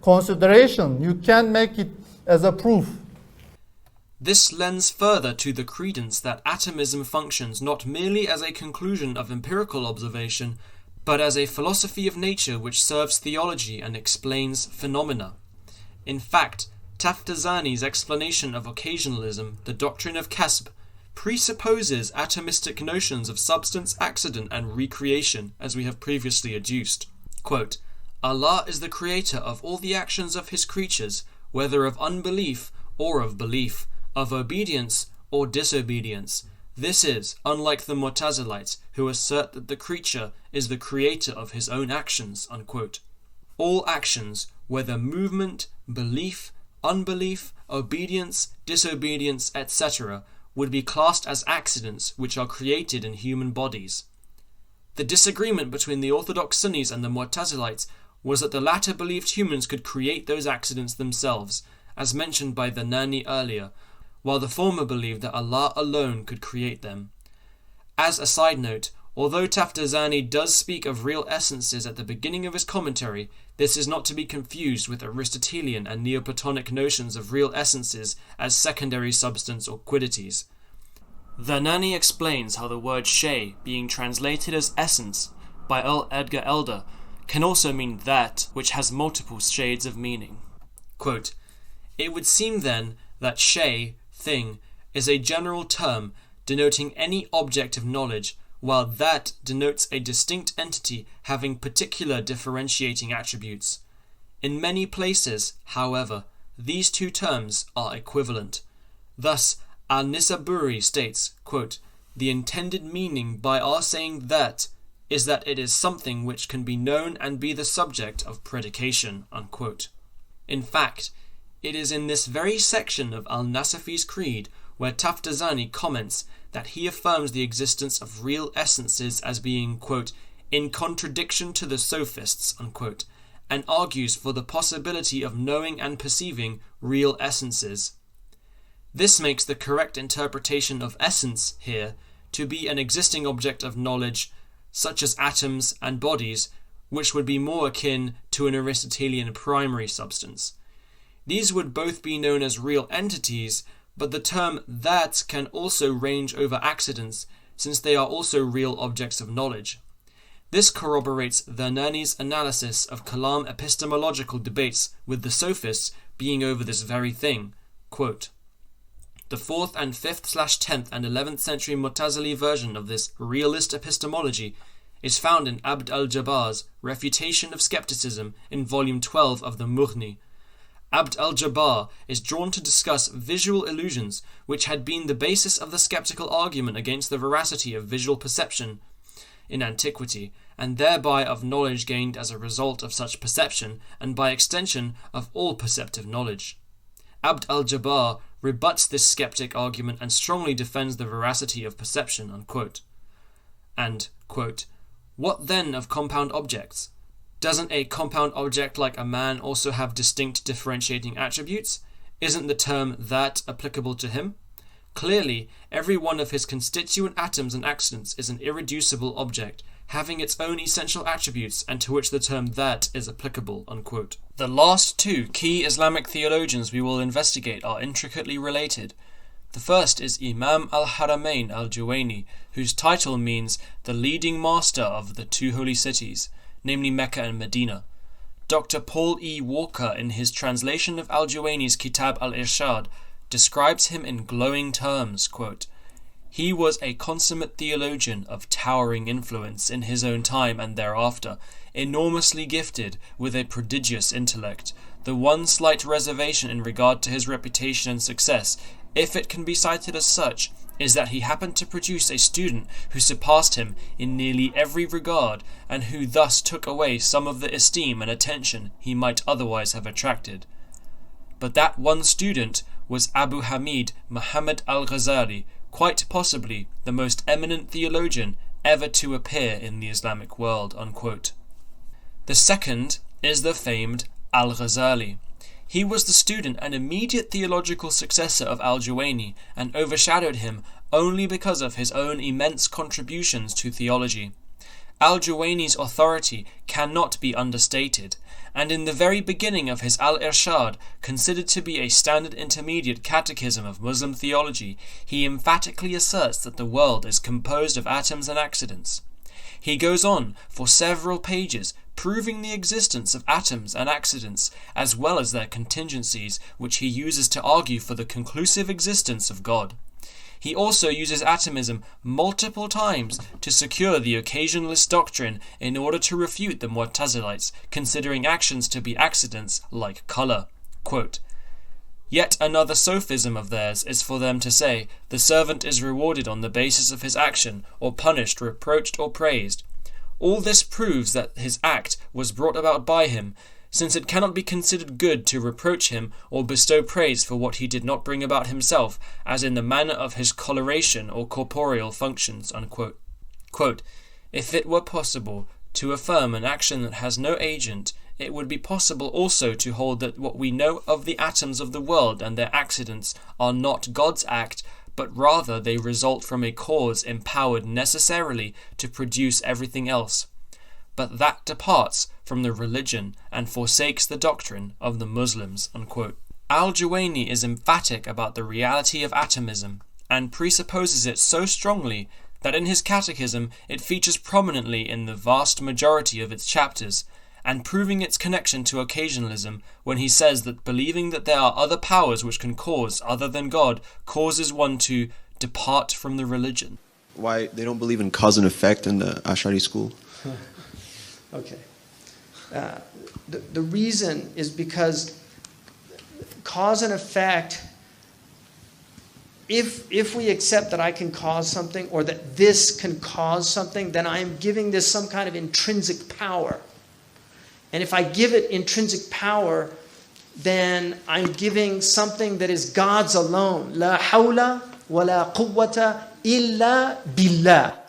consideration, you can make it as a proof. This lends further to the credence that atomism functions not merely as a conclusion of empirical observation, but as a philosophy of nature which serves theology and explains phenomena. In fact, Taftazani's explanation of occasionalism, the doctrine of kasb, presupposes atomistic notions of substance, accident, and recreation, as we have previously adduced. Quote, Allah is the creator of all the actions of his creatures, whether of unbelief or of belief, of obedience or disobedience. This is, unlike the Mu'tazilites, who assert that the creature is the creator of his own actions. Unquote. All actions, whether movement, belief, unbelief, obedience, disobedience, etc., would be classed as accidents which are created in human bodies. The disagreement between the Orthodox Sunnis and the Mu'tazilites was that the latter believed humans could create those accidents themselves, as mentioned by the Nani earlier, while the former believed that Allah alone could create them. As a side note, although Taftazani does speak of real essences at the beginning of his commentary, this is not to be confused with Aristotelian and Neoplatonic notions of real essences as secondary substance or quiddities. The Nani explains how the word shay, being translated as essence by Earl Edgar Elder, can also mean that which has multiple shades of meaning. Quote, it would seem then that shay, thing, is a general term denoting any object of knowledge, while that denotes a distinct entity having particular differentiating attributes. In many places, however, these two terms are equivalent. Thus, al-Nisaburi states, quote, the intended meaning by our saying that is that it is something which can be known and be the subject of predication. Unquote. In fact, it is in this very section of al-Nasafi's creed where Taftazani comments that he affirms the existence of real essences as being, quote, in contradiction to the sophists, unquote, and argues for the possibility of knowing and perceiving real essences. This makes the correct interpretation of essence here to be an existing object of knowledge, such as atoms and bodies, which would be more akin to an Aristotelian primary substance. These would both be known as real entities, but the term that can also range over accidents, since they are also real objects of knowledge. This corroborates the Nani's analysis of Kalam epistemological debates with the sophists being over this very thing. Quote, the 4th and 5th/10th and 11th century Mu'tazili version of this realist epistemology is found in Abd al-Jabbar's Refutation of Skepticism in volume 12 of the Mughni. Abd al-Jabbar is drawn to discuss visual illusions, which had been the basis of the skeptical argument against the veracity of visual perception in antiquity, and thereby of knowledge gained as a result of such perception, and by extension of all perceptive knowledge. Abd al-Jabbar rebuts this skeptic argument and strongly defends the veracity of perception. Unquote. And, quote, what then of compound objects? Doesn't a compound object like a man also have distinct differentiating attributes? Isn't the term that applicable to him? Clearly, every one of his constituent atoms and accidents is an irreducible object, having its own essential attributes and to which the term that is applicable, unquote. The last two key Islamic theologians we will investigate are intricately related. The first is Imam al-Haramain al-Juwayni, whose title means the leading master of the two holy cities, namely Mecca and Medina. Dr. Paul E. Walker, in his translation of al-Juwayni's Kitab al-Irshad, describes him in glowing terms, quote, "He was a consummate theologian of towering influence in his own time and thereafter, enormously gifted with a prodigious intellect. The one slight reservation in regard to his reputation and success, if it can be cited as such, is that he happened to produce a student who surpassed him in nearly every regard, and who thus took away some of the esteem and attention he might otherwise have attracted. But that one student was Abu Hamid Muhammad al-Ghazali, quite possibly the most eminent theologian ever to appear in the Islamic world," unquote. The second is the famed al-Ghazali. He was the student and immediate theological successor of al-Juwayni and overshadowed him only because of his own immense contributions to theology. Al-Juwayni's authority cannot be understated, and in the very beginning of his al-Irshad, considered to be a standard intermediate catechism of Muslim theology, he emphatically asserts that the world is composed of atoms and accidents. He goes on for several pages proving the existence of atoms and accidents, as well as their contingencies, which he uses to argue for the conclusive existence of God. He also uses atomism multiple times to secure the occasionalist doctrine in order to refute the Mu'tazilites, considering actions to be accidents like colour. Quote, "Yet another sophism of theirs is for them to say, the servant is rewarded on the basis of his action, or punished, reproached, or praised. All this proves that his act was brought about by him, since it cannot be considered good to reproach him or bestow praise for what he did not bring about himself, as in the manner of his coloration or corporeal functions." Unquote. Quote, "If it were possible to affirm an action that has no agent, it would be possible also to hold that what we know of the atoms of the world and their accidents are not God's act, but rather they result from a cause empowered necessarily to produce everything else. But that departs from the religion and forsakes the doctrine of the Muslims." Unquote. Al-Juwayni is emphatic about the reality of atomism and presupposes it so strongly that in his catechism it features prominently in the vast majority of its chapters, and proving its connection to occasionalism when he says that believing that there are other powers which can cause other than God causes one to depart from the religion. Why they don't believe in cause and effect in the Ash'ari school? Okay. The reason is because cause and effect, if we accept that I can cause something or that this can cause something, then I am giving this some kind of intrinsic power. And if I give it intrinsic power, then I'm giving something that is God's alone. La hawla wa la quwwata illa billah.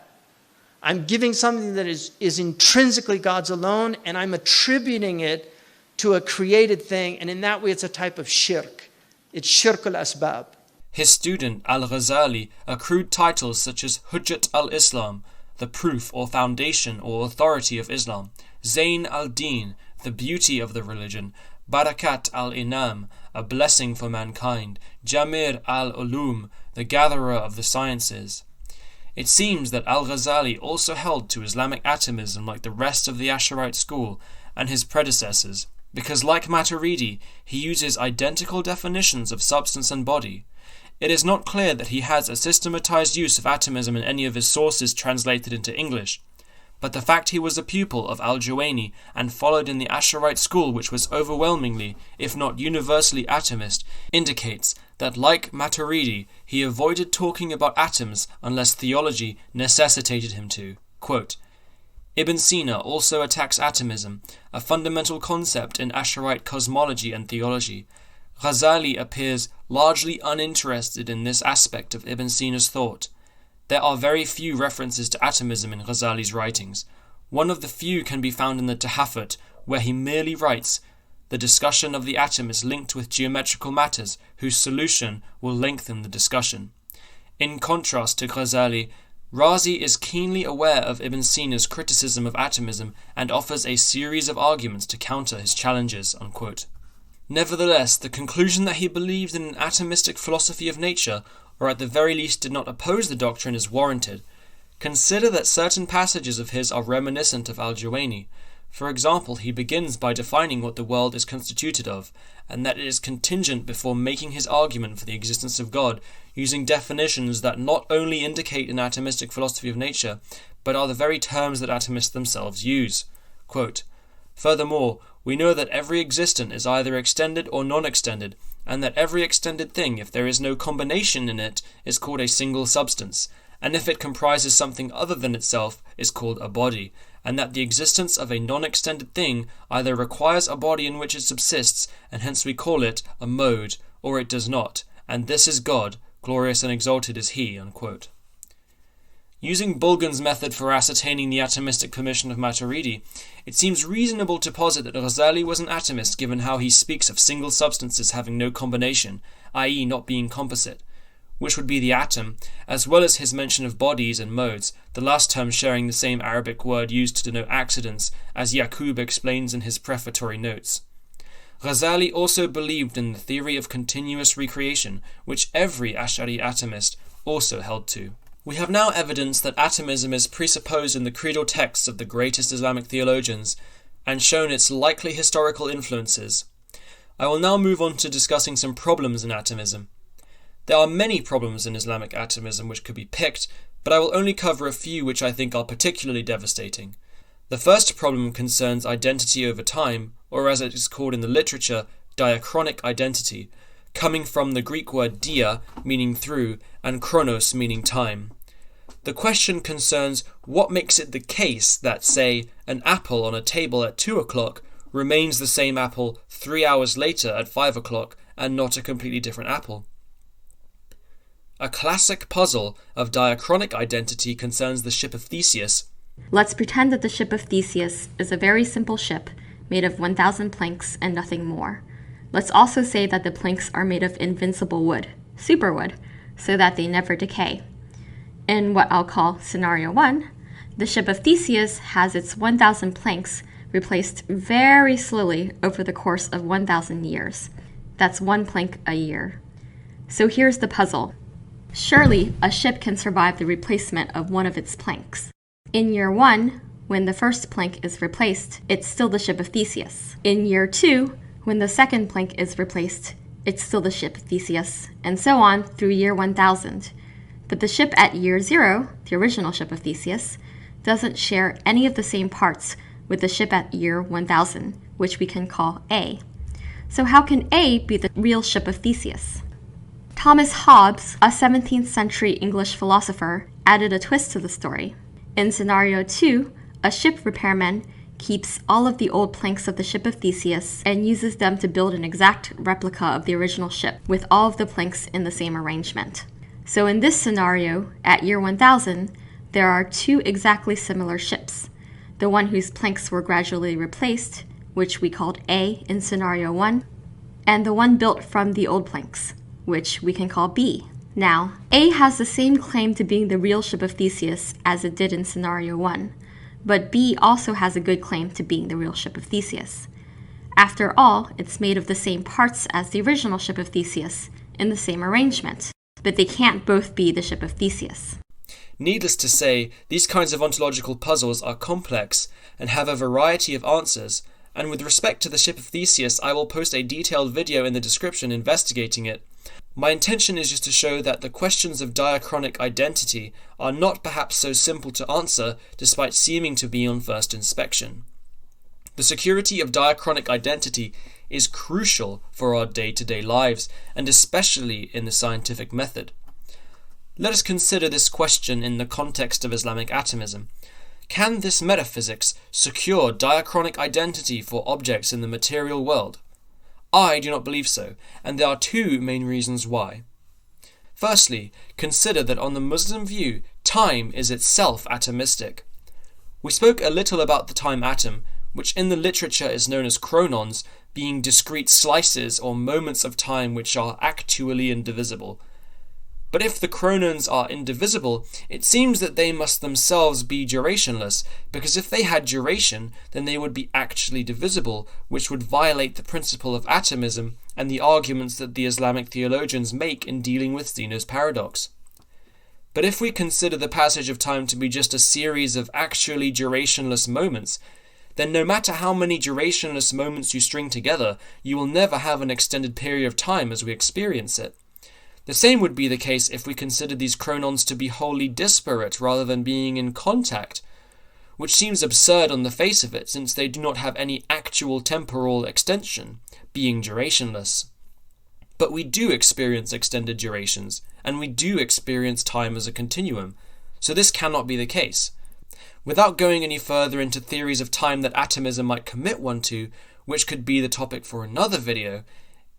I'm giving something that is intrinsically God's alone, and I'm attributing it to a created thing, and in that way it's a type of shirk. It's shirk al-asbab. His student al-Ghazali accrued titles such as Hujjat al-Islam, the proof or foundation or authority of Islam, Zayn al-Din, the beauty of the religion, Barakat al-Inam, a blessing for mankind, Jamir al-Ulum, the gatherer of the sciences. It seems that al-Ghazali also held to Islamic atomism like the rest of the Asharite school and his predecessors, because like Maturidi, he uses identical definitions of substance and body. It is not clear that he has a systematized use of atomism in any of his sources translated into English, but the fact he was a pupil of al-Juwayni and followed in the Asharite school, which was overwhelmingly, if not universally atomist, indicates that, like Maturidi, he avoided talking about atoms unless theology necessitated him to. Quote, Ibn Sina also attacks atomism, a fundamental concept in Asharite cosmology and theology. Ghazali appears largely uninterested in this aspect of Ibn Sina's thought. There are very few references to atomism in Ghazali's writings. One of the few can be found in the Tahafut, where he merely writes, "The discussion of the atom is linked with geometrical matters, whose solution will lengthen the discussion." In contrast to Ghazali, Razi is keenly aware of Ibn Sina's criticism of atomism and offers a series of arguments to counter his challenges, unquote. Nevertheless, the conclusion that he believed in an atomistic philosophy of nature, or at the very least did not oppose the doctrine, is warranted. Consider that certain passages of his are reminiscent of al-Juwayni. For example, he begins by defining what the world is constituted of, and that it is contingent before making his argument for the existence of God, using definitions that not only indicate an atomistic philosophy of nature, but are the very terms that atomists themselves use. Quote, "Furthermore, we know that every existent is either extended or non-extended, and that every extended thing, if there is no combination in it, is called a single substance, and if it comprises something other than itself, is called a body, and that the existence of a non-extended thing either requires a body in which it subsists, and hence we call it a mode, or it does not, and this is God, glorious and exalted is he," unquote. Using Bulgan's method for ascertaining the atomistic permission of Maturidi, it seems reasonable to posit that Ghazali was an atomist given how he speaks of single substances having no combination, i.e. not being composite, which would be the atom, as well as his mention of bodies and modes, the last term sharing the same Arabic word used to denote accidents, as Yaqub explains in his prefatory notes. Ghazali also believed in the theory of continuous recreation, which every Ash'ari atomist also held to. We have now evidence that atomism is presupposed in the creedal texts of the greatest Islamic theologians, and shown its likely historical influences. I will now move on to discussing some problems in atomism. There are many problems in Islamic atomism which could be picked, but I will only cover a few which I think are particularly devastating. The first problem concerns identity over time, or as it is called in the literature, diachronic identity, coming from the Greek word dia, meaning through, and chronos, meaning time. The question concerns what makes it the case that, say, an apple on a table at 2 o'clock remains the same apple 3 hours later at 5 o'clock and not a completely different apple. A classic puzzle of diachronic identity concerns the ship of Theseus. Let's pretend that the ship of Theseus is a very simple ship made of 1,000 planks and nothing more. Let's also say that the planks are made of invincible wood, superwood, so that they never decay. In what I'll call scenario 1, the ship of Theseus has its 1,000 planks replaced very slowly over the course of 1,000 years. That's 1 plank a year. So here's the puzzle. Surely, a ship can survive the replacement of one of its planks. In year 1, when the first plank is replaced, it's still the ship of Theseus. In year 2, when the second plank is replaced, it's still the ship of Theseus, and so on through year 1000. But the ship at year 0, the original ship of Theseus, doesn't share any of the same parts with the ship at year 1000, which we can call A. So how can A be the real ship of Theseus? Thomas Hobbes, a 17th century English philosopher, added a twist to the story. In scenario 2, a ship repairman keeps all of the old planks of the ship of Theseus and uses them to build an exact replica of the original ship with all of the planks in the same arrangement. So in this scenario, at year 1000, there are 2 exactly similar ships. The one whose planks were gradually replaced, which we called A in scenario 1, and the one built from the old planks, which we can call B. Now, A has the same claim to being the real ship of Theseus as it did in scenario 1, but B also has a good claim to being the real ship of Theseus. After all, it's made of the same parts as the original ship of Theseus, in the same arrangement, but they can't both be the ship of Theseus. Needless to say, these kinds of ontological puzzles are complex and have a variety of answers, and with respect to the ship of Theseus, I will post a detailed video in the description investigating it. My intention is just to show that the questions of diachronic identity are not perhaps so simple to answer, despite seeming to be on first inspection. The security of diachronic identity is crucial for our day-to-day lives, and especially in the scientific method. Let us consider this question in the context of Islamic atomism. Can this metaphysics secure diachronic identity for objects in the material world? I do not believe so, and there are 2 main reasons why. Firstly, consider that on the Muslim view, time is itself atomistic. We spoke a little about the time atom, which in the literature is known as chronons, being discrete slices or moments of time which are actually indivisible. But if the chronons are indivisible, it seems that they must themselves be durationless, because if they had duration, then they would be actually divisible, which would violate the principle of atomism and the arguments that the Islamic theologians make in dealing with Zeno's paradox. But if we consider the passage of time to be just a series of actually durationless moments, then no matter how many durationless moments you string together, you will never have an extended period of time as we experience it. The same would be the case if we considered these chronons to be wholly disparate rather than being in contact, which seems absurd on the face of it, since they do not have any actual temporal extension, being durationless. But we do experience extended durations, and we do experience time as a continuum, so this cannot be the case. Without going any further into theories of time that atomism might commit one to, which could be the topic for another video,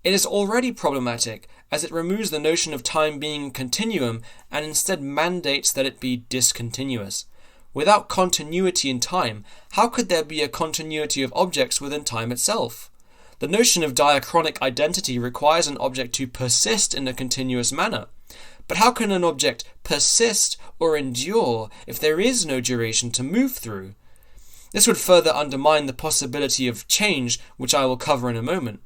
it is already problematic, as it removes the notion of time being a continuum and instead mandates that it be discontinuous. Without continuity in time, how could there be a continuity of objects within time itself? The notion of diachronic identity requires an object to persist in a continuous manner. But how can an object persist or endure if there is no duration to move through? This would further undermine the possibility of change, which I will cover in a moment.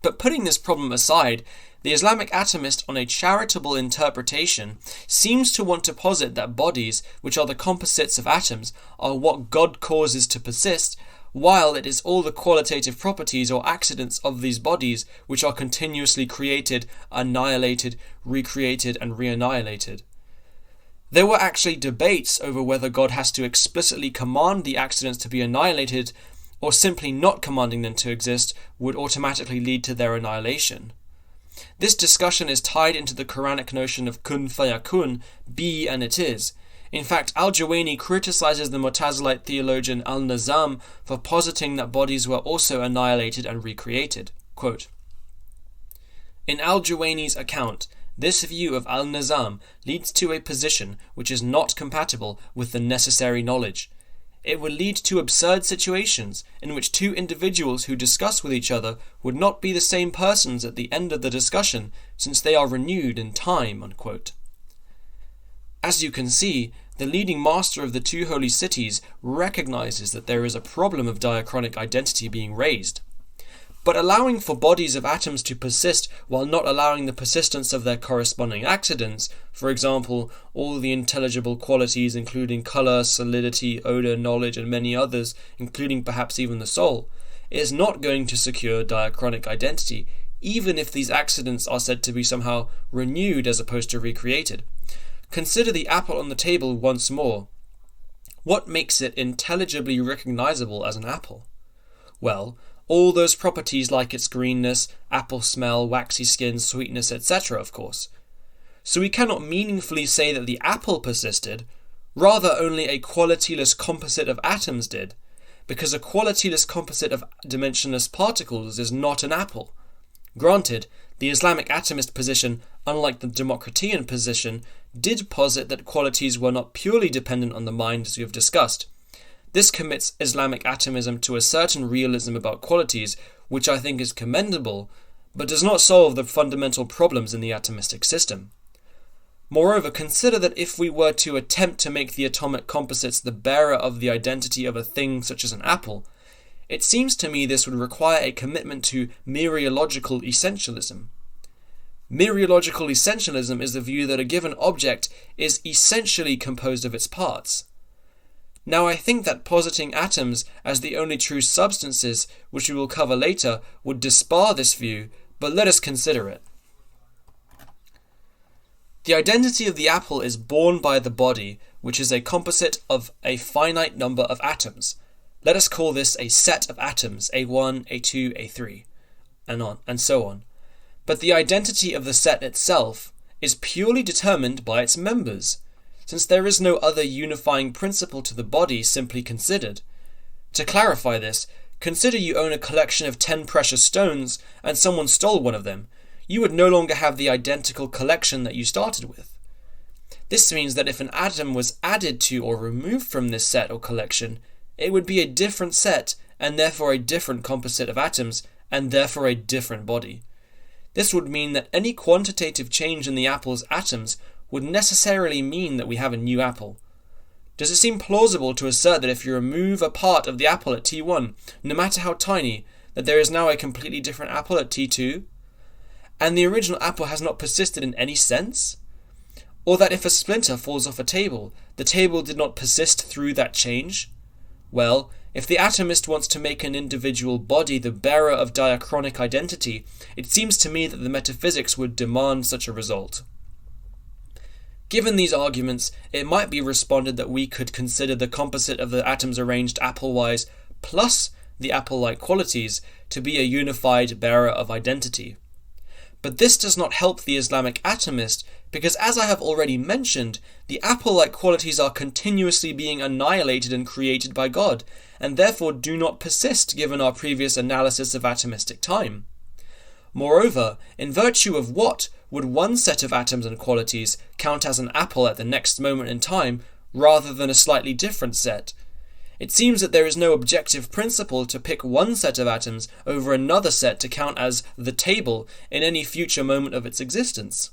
But putting this problem aside, the Islamic atomist, on a charitable interpretation, seems to want to posit that bodies, which are the composites of atoms, are what God causes to persist, while it is all the qualitative properties or accidents of these bodies which are continuously created, annihilated, recreated, and reannihilated. There were actually debates over whether God has to explicitly command the accidents to be annihilated, or simply not commanding them to exist would automatically lead to their annihilation. This discussion is tied into the Quranic notion of kun fayakun, be and it is. In fact, al-Juwayni criticizes the Mu'tazilite theologian al-Nizam for positing that bodies were also annihilated and recreated. Quote, in al-Juwayni's account, this view of al-Nizam leads to a position which is not compatible with the necessary knowledge. It would lead to absurd situations in which two individuals who discuss with each other would not be the same persons at the end of the discussion, since they are renewed in time. Unquote. As you can see, the leading master of the two holy cities recognizes that there is a problem of diachronic identity being raised. But allowing for bodies of atoms to persist while not allowing the persistence of their corresponding accidents, for example, all the intelligible qualities including color, solidity, odor, knowledge, and many others, including perhaps even the soul, is not going to secure diachronic identity, even if these accidents are said to be somehow renewed as opposed to recreated. Consider the apple on the table once more. What makes it intelligibly recognizable as an apple? Well, all those properties like its greenness, apple smell, waxy skin, sweetness, etc., of course. So we cannot meaningfully say that the apple persisted, rather only a qualityless composite of atoms did, because a qualityless composite of dimensionless particles is not an apple. Granted, the Islamic atomist position, unlike the Democritean position, did posit that qualities were not purely dependent on the mind, as we have discussed. This commits Islamic atomism to a certain realism about qualities, which I think is commendable, but does not solve the fundamental problems in the atomistic system. Moreover, consider that if we were to attempt to make the atomic composites the bearer of the identity of a thing such as an apple, it seems to me this would require a commitment to mereological essentialism. Mereological essentialism is the view that a given object is essentially composed of its parts. Now, I think that positing atoms as the only true substances, which we will cover later, would disbar this view, but let us consider it. The identity of the apple is borne by the body, which is a composite of a finite number of atoms. Let us call this a set of atoms, A1, A2, A3, and so on. But the identity of the set itself is purely determined by its members, since there is no other unifying principle to the body simply considered. To clarify this, consider you own a collection of 10 precious stones and someone stole one of them. You would no longer have the identical collection that you started with. This means that if an atom was added to or removed from this set or collection, it would be a different set and therefore a different composite of atoms and therefore a different body. This would mean that any quantitative change in the apple's atoms would necessarily mean that we have a new apple. Does it seem plausible to assert that if you remove a part of the apple at T1, no matter how tiny, that there is now a completely different apple at T2? And the original apple has not persisted in any sense? Or that if a splinter falls off a table, the table did not persist through that change? Well, if the atomist wants to make an individual body the bearer of diachronic identity, it seems to me that the metaphysics would demand such a result. Given these arguments, it might be responded that we could consider the composite of the atoms arranged apple-wise plus the apple-like qualities to be a unified bearer of identity. But this does not help the Islamic atomist because, as I have already mentioned, the apple-like qualities are continuously being annihilated and created by God, and therefore do not persist given our previous analysis of atomistic time. Moreover, in virtue of what would one set of atoms and qualities count as an apple at the next moment in time rather than a slightly different set? It seems that there is no objective principle to pick one set of atoms over another set to count as the table in any future moment of its existence.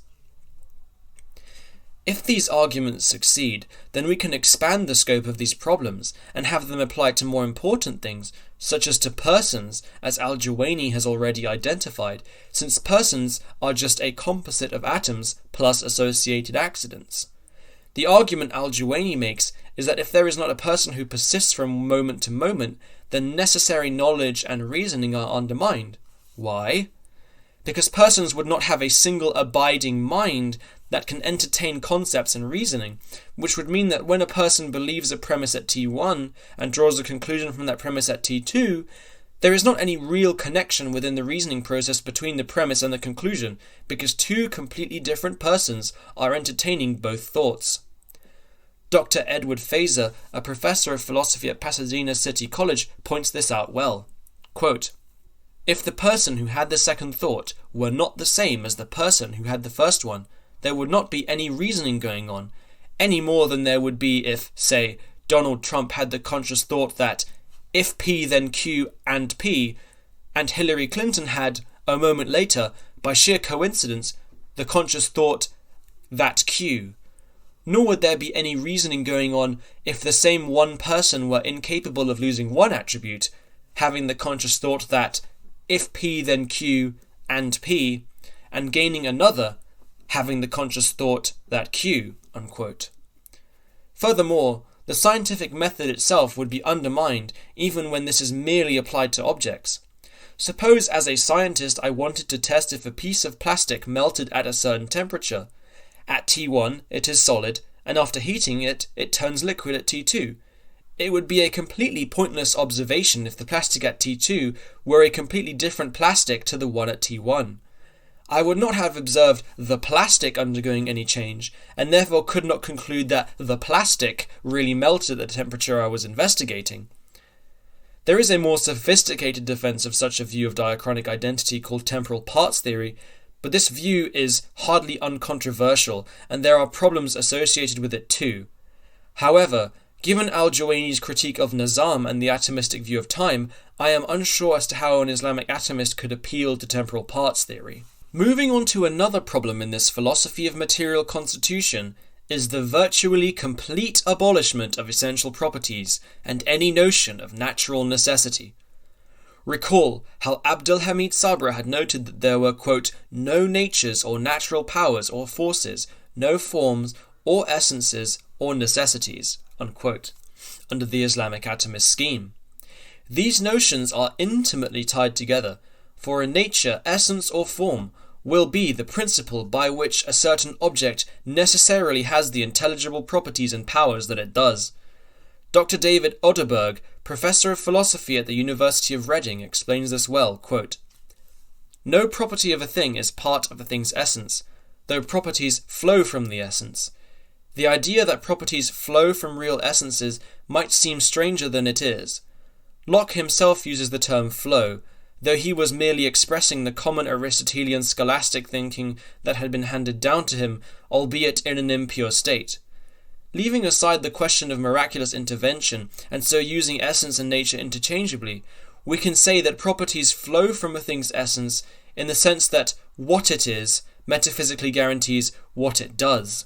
If these arguments succeed, then we can expand the scope of these problems and have them applied to more important things, such as to persons, as al-Juwayni has already identified, since persons are just a composite of atoms plus associated accidents. The argument al-Juwayni makes is that if there is not a person who persists from moment to moment, then necessary knowledge and reasoning are undermined. Why? Because persons would not have a single abiding mind that can entertain concepts and reasoning, which would mean that when a person believes a premise at T1 and draws a conclusion from that premise at T2, there is not any real connection within the reasoning process between the premise and the conclusion, because two completely different persons are entertaining both thoughts. Dr. Edward Fazer, a professor of philosophy at Pasadena City College, points this out well. Quote, "If the person who had the second thought were not the same as the person who had the first one, there would not be any reasoning going on, any more than there would be if, say, Donald Trump had the conscious thought that if P then Q and P, and Hillary Clinton had, a moment later, by sheer coincidence, the conscious thought that Q. Nor would there be any reasoning going on if the same one person were incapable of losing one attribute, having the conscious thought that if P then Q and P, and gaining another, having the conscious thought that Q." Unquote. Furthermore, the scientific method itself would be undermined even when this is merely applied to objects. Suppose as a scientist I wanted to test if a piece of plastic melted at a certain temperature. At T1 it is solid, and after heating it, it turns liquid at T2. It would be a completely pointless observation if the plastic at T2 were a completely different plastic to the one at T1. I would not have observed the plastic undergoing any change, and therefore could not conclude that the plastic really melted at the temperature I was investigating. There is a more sophisticated defense of such a view of diachronic identity called temporal parts theory, but this view is hardly uncontroversial, and there are problems associated with it too. However, given al-Juwayni's critique of Nizam and the atomistic view of time, I am unsure as to how an Islamic atomist could appeal to temporal parts theory. Moving on to another problem in this philosophy of material constitution is the virtually complete abolishment of essential properties and any notion of natural necessity. Recall how Abdul Hamid Sabra had noted that there were, quote, no natures or natural powers or forces, no forms or essences or necessities, unquote, under the Islamic atomist scheme. These notions are intimately tied together, for a nature, essence or form will be the principle by which a certain object necessarily has the intelligible properties and powers that it does. Dr. David Oderberg, professor of philosophy at the University of Reading, explains this well, quote, "No property of a thing is part of a thing's essence, though properties flow from the essence. The idea that properties flow from real essences might seem stranger than it is. Locke himself uses the term flow, though he was merely expressing the common Aristotelian scholastic thinking that had been handed down to him, albeit in an impure state. Leaving aside the question of miraculous intervention, and so using essence and nature interchangeably, we can say that properties flow from a thing's essence in the sense that what it is metaphysically guarantees what it does.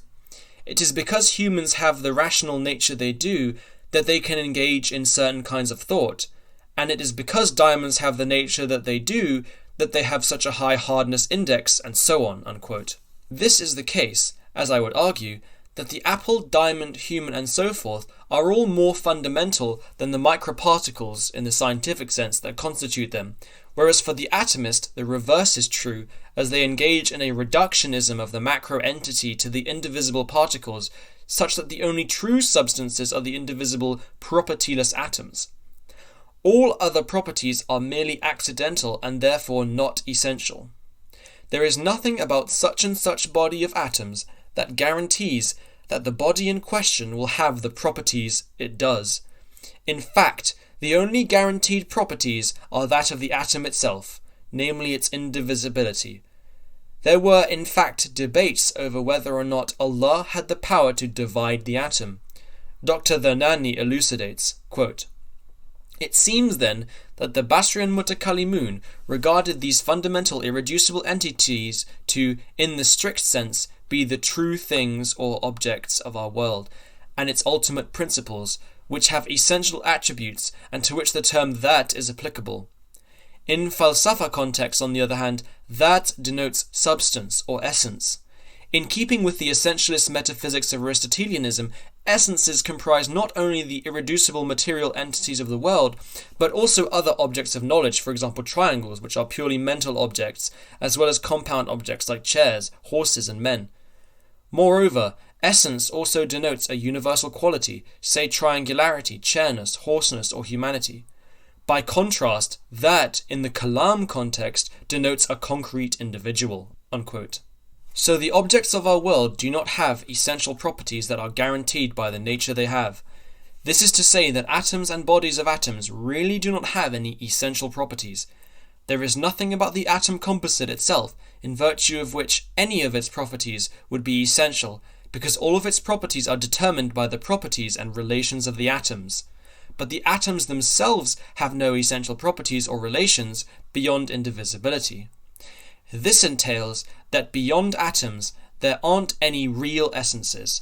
It is because humans have the rational nature they do that they can engage in certain kinds of thought, and it is because diamonds have the nature that they do that they have such a high hardness index, and so on, unquote. This is the case, as I would argue, that the apple, diamond, human, and so forth are all more fundamental than the microparticles in the scientific sense that constitute them, whereas for the atomist the reverse is true, as they engage in a reductionism of the macro entity to the indivisible particles, such that the only true substances are the indivisible propertyless atoms. All other properties are merely accidental and therefore not essential. There is nothing about such and such body of atoms that guarantees that the body in question will have the properties it does. In fact, the only guaranteed properties are that of the atom itself, namely its indivisibility. There were, in fact, debates over whether or not Allah had the power to divide the atom. Dr. Dhanani elucidates, quote, "It seems then that the Basrian Mutakallimun regarded these fundamental irreducible entities to, in the strict sense, be the true things or objects of our world, and its ultimate principles, which have essential attributes and to which the term that is applicable. In falsafa context, on the other hand, that denotes substance or essence. In keeping with the essentialist metaphysics of Aristotelianism, essences comprise not only the irreducible material entities of the world, but also other objects of knowledge, for example triangles, which are purely mental objects, as well as compound objects like chairs, horses, and men. Moreover, essence also denotes a universal quality, say triangularity, chairness, horseness, or humanity. By contrast, that, in the kalam context, denotes a concrete individual." Unquote. So the objects of our world do not have essential properties that are guaranteed by the nature they have. This is to say that atoms and bodies of atoms really do not have any essential properties. There is nothing about the atom composite itself, in virtue of which any of its properties would be essential, because all of its properties are determined by the properties and relations of the atoms. But the atoms themselves have no essential properties or relations beyond indivisibility. This entails that beyond atoms there aren't any real essences.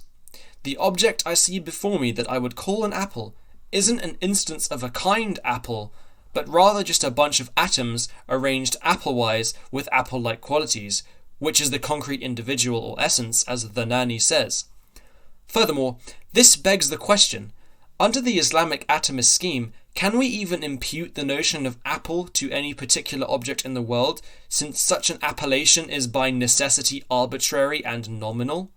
The object I see before me that I would call an apple isn't an instance of a kind apple, but rather just a bunch of atoms arranged apple-wise with apple-like qualities, which is the concrete individual or essence, as Dhanani says. Furthermore, this begs the question, under the Islamic atomist scheme, can we even impute the notion of apple to any particular object in the world, since such an appellation is by necessity arbitrary and nominal?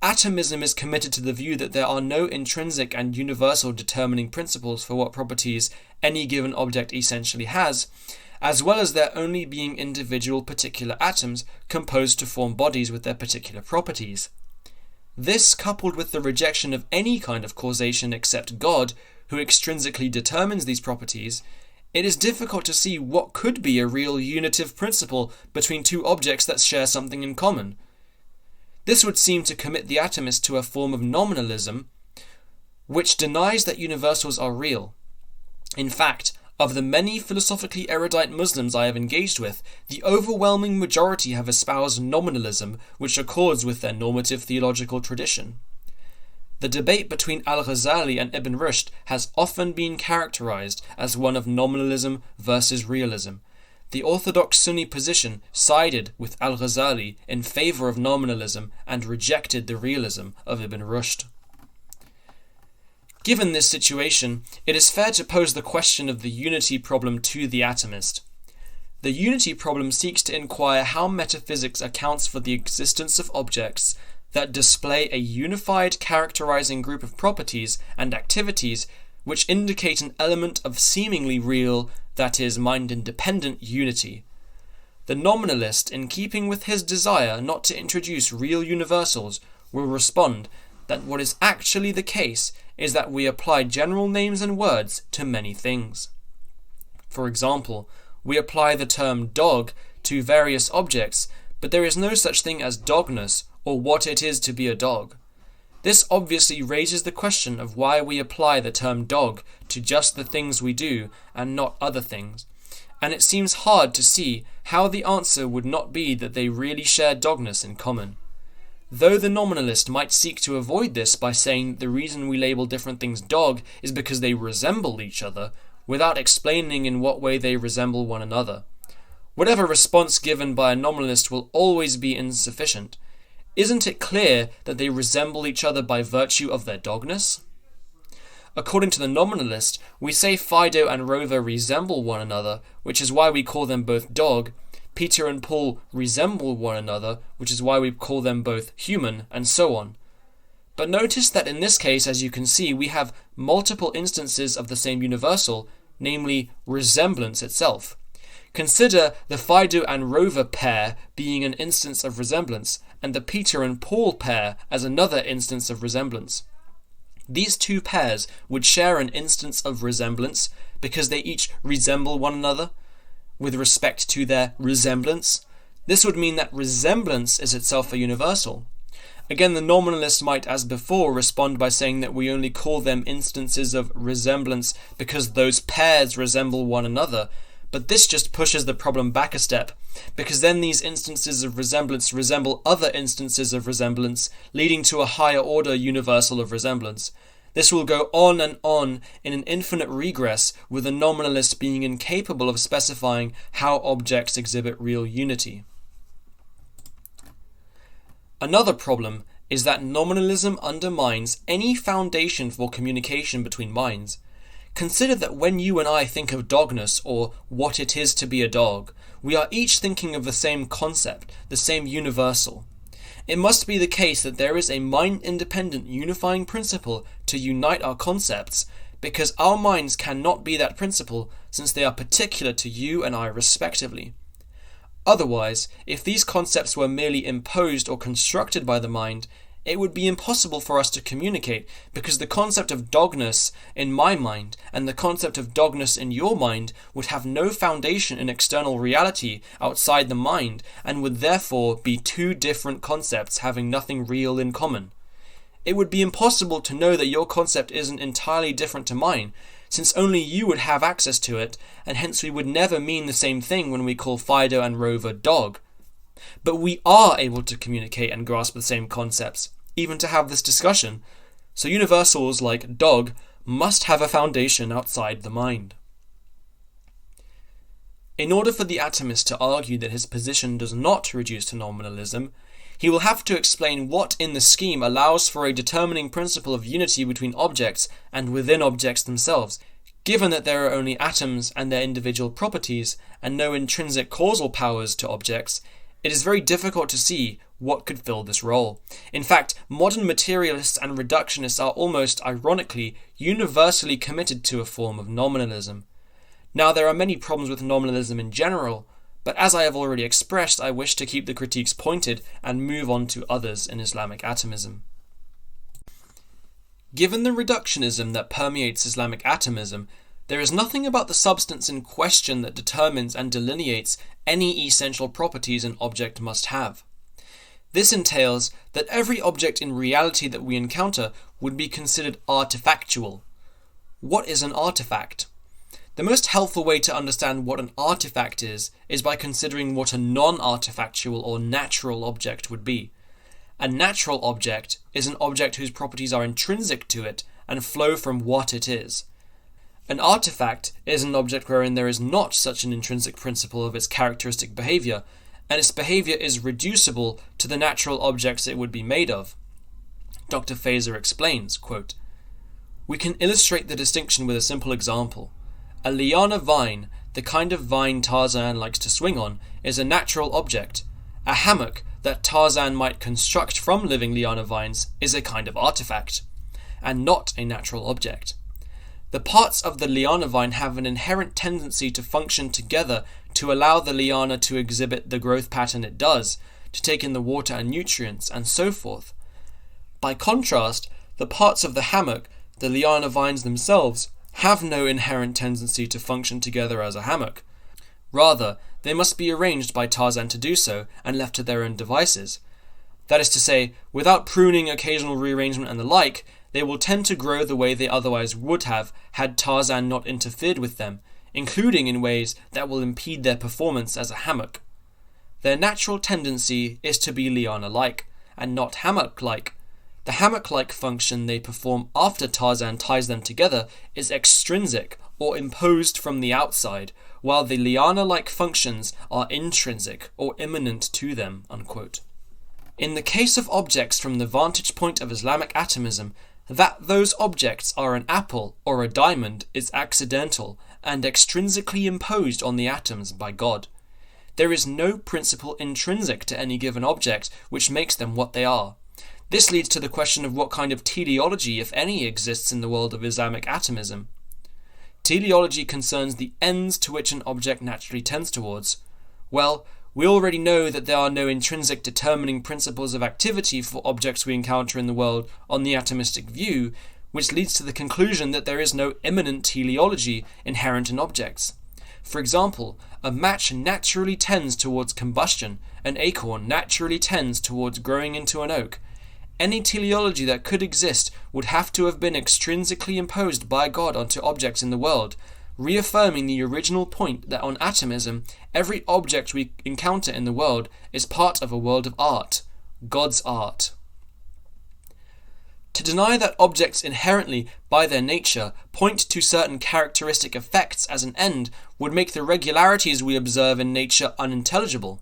Atomism is committed to the view that there are no intrinsic and universal determining principles for what properties any given object essentially has, as well as there only being individual particular atoms composed to form bodies with their particular properties. This, coupled with the rejection of any kind of causation except God, who extrinsically determines these properties, it is difficult to see what could be a real unitive principle between two objects that share something in common. This would seem to commit the atomist to a form of nominalism, which denies that universals are real. In fact, of the many philosophically erudite Muslims I have engaged with, the overwhelming majority have espoused nominalism, which accords with their normative theological tradition. The debate between al-Ghazali and Ibn Rushd has often been characterized as one of nominalism versus realism. The orthodox Sunni position sided with al-Ghazali in favor of nominalism and rejected the realism of Ibn Rushd. Given this situation, it is fair to pose the question of the unity problem to the atomist. The unity problem seeks to inquire how metaphysics accounts for the existence of objects that display a unified characterizing group of properties and activities which indicate an element of seemingly real, that is, mind-independent unity. The nominalist, in keeping with his desire not to introduce real universals, will respond that what is actually the case is that we apply general names and words to many things. For example, we apply the term dog to various objects, but there is no such thing as dogness or what it is to be a dog. This obviously raises the question of why we apply the term dog to just the things we do and not other things, and it seems hard to see how the answer would not be that they really share dogness in common. Though the nominalist might seek to avoid this by saying the reason we label different things dog is because they resemble each other, without explaining in what way they resemble one another. Whatever response given by a nominalist will always be insufficient. Isn't it clear that they resemble each other by virtue of their dogness? According to the nominalist, we say Fido and Rover resemble one another, which is why we call them both dog. Peter and Paul resemble one another, which is why we call them both human, and so on. But notice that in this case, as you can see, we have multiple instances of the same universal, namely resemblance itself. Consider the Fido and Rover pair being an instance of resemblance, and the Peter and Paul pair as another instance of resemblance. These two pairs would share an instance of resemblance because they each resemble one another with respect to their resemblance. This would mean that resemblance is itself a universal. Again, the nominalist might, as before, respond by saying that we only call them instances of resemblance because those pairs resemble one another, but this just pushes the problem back a step, because then these instances of resemblance resemble other instances of resemblance, leading to a higher order universal of resemblance. This will go on and on in an infinite regress, with the nominalist being incapable of specifying how objects exhibit real unity. Another problem is that nominalism undermines any foundation for communication between minds. Consider that when you and I think of dogness, or what it is to be a dog, we are each thinking of the same concept, the same universal. It must be the case that there is a mind-independent unifying principle to unite our concepts, because our minds cannot be that principle since they are particular to you and I respectively. Otherwise, if these concepts were merely imposed or constructed by the mind, it would be impossible for us to communicate, because the concept of dogness in my mind and the concept of dogness in your mind would have no foundation in external reality outside the mind, and would therefore be two different concepts having nothing real in common. It would be impossible to know that your concept isn't entirely different to mine, since only you would have access to it, and hence we would never mean the same thing when we call Fido and Rover dog. But we are able to communicate and grasp the same concepts, even to have this discussion, so universals like dog must have a foundation outside the mind. In order for the atomist to argue that his position does not reduce to nominalism, he will have to explain what in the scheme allows for a determining principle of unity between objects and within objects themselves, given that there are only atoms and their individual properties, and no intrinsic causal powers to objects. It is very difficult to see what could fill this role. In fact, modern materialists and reductionists are almost ironically universally committed to a form of nominalism. Now, there are many problems with nominalism in general, but as I have already expressed, I wish to keep the critiques pointed and move on to others in Islamic atomism. Given the reductionism that permeates Islamic atomism, there is nothing about the substance in question that determines and delineates any essential properties an object must have. This entails that every object in reality that we encounter would be considered artifactual. What is an artifact? The most helpful way to understand what an artifact is by considering what a non-artifactual or natural object would be. A natural object is an object whose properties are intrinsic to it and flow from what it is. An artifact is an object wherein there is not such an intrinsic principle of its characteristic behavior, and its behavior is reducible to the natural objects it would be made of. Dr. Fazer explains, quote, "We can illustrate the distinction with a simple example. A liana vine, the kind of vine Tarzan likes to swing on, is a natural object. A hammock that Tarzan might construct from living liana vines is a kind of artifact, and not a natural object. The parts of the liana vine have an inherent tendency to function together to allow the liana to exhibit the growth pattern it does, to take in the water and nutrients, and so forth. By contrast, the parts of the hammock, the liana vines themselves, have no inherent tendency to function together as a hammock. Rather, they must be arranged by Tarzan to do so, and left to their own devices. That is to say, without pruning, occasional rearrangement, and the like, they will tend to grow the way they otherwise would have had Tarzan not interfered with them, including in ways that will impede their performance as a hammock. Their natural tendency is to be liana-like, and not hammock-like. The hammock-like function they perform after Tarzan ties them together is extrinsic, or imposed from the outside, while the liana-like functions are intrinsic, or immanent to them." Unquote. In the case of objects from the vantage point of Islamic atomism, that those objects are an apple or a diamond is accidental and extrinsically imposed on the atoms by God. There is no principle intrinsic to any given object which makes them what they are. This leads to the question of what kind of teleology, if any, exists in the world of Islamic atomism. Teleology concerns the ends to which an object naturally tends towards. Well, we already know that there are no intrinsic determining principles of activity for objects we encounter in the world on the atomistic view, which leads to the conclusion that there is no immanent teleology inherent in objects. For example, a match naturally tends towards combustion, an acorn naturally tends towards growing into an oak. Any teleology that could exist would have to have been extrinsically imposed by God onto objects in the world, reaffirming the original point that on atomism, every object we encounter in the world is part of a world of art, God's art. To deny that objects inherently, by their nature, point to certain characteristic effects as an end would make the regularities we observe in nature unintelligible.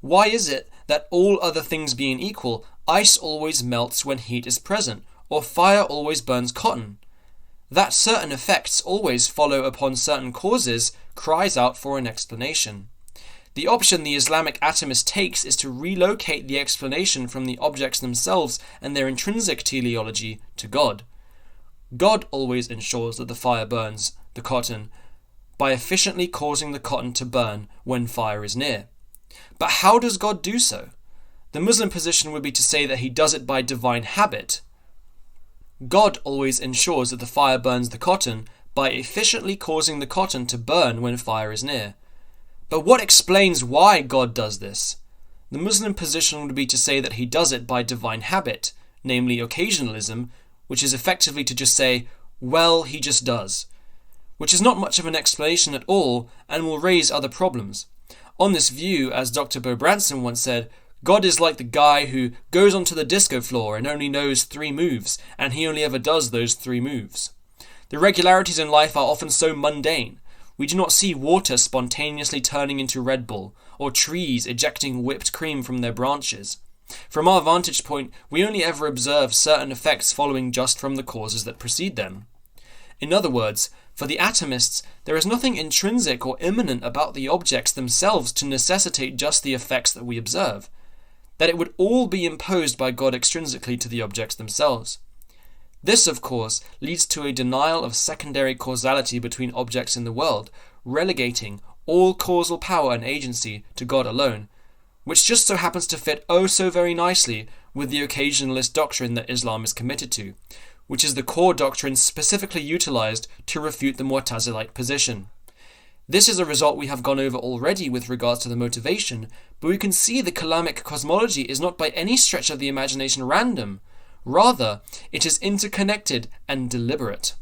Why is it that, all other things being equal, ice always melts when heat is present, or fire always burns cotton? That certain effects always follow upon certain causes cries out for an explanation. The option the Islamic atomist takes is to relocate the explanation from the objects themselves and their intrinsic teleology to God. God always ensures that the fire burns the cotton by efficiently causing the cotton to burn when fire is near. But how does God do so? The Muslim position would be to say that he does it by divine habit. God always ensures that the fire burns the cotton by efficiently causing the cotton to burn when fire is near. But what explains why God does this? The Muslim position would be to say that he does it by divine habit, namely occasionalism, which is effectively to just say, well, he just does, which is not much of an explanation at all and will raise other problems. On this view, as Dr. Bo Branson once said, God is like the guy who goes onto the disco floor and only knows 3 moves, and he only ever does those 3 moves. The regularities in life are often so mundane. We do not see water spontaneously turning into Red Bull, or trees ejecting whipped cream from their branches. From our vantage point, we only ever observe certain effects following just from the causes that precede them. In other words, for the atomists, there is nothing intrinsic or immanent about the objects themselves to necessitate just the effects that we observe. That it would all be imposed by God extrinsically to the objects themselves. This, of course, leads to a denial of secondary causality between objects in the world, relegating all causal power and agency to God alone, which just so happens to fit oh so very nicely with the occasionalist doctrine that Islam is committed to, which is the core doctrine specifically utilized to refute the Mu'tazilite position. This is a result we have gone over already with regards to the motivation, but we can see the Kalamic cosmology is not by any stretch of the imagination random. Rather, it is interconnected and deliberate.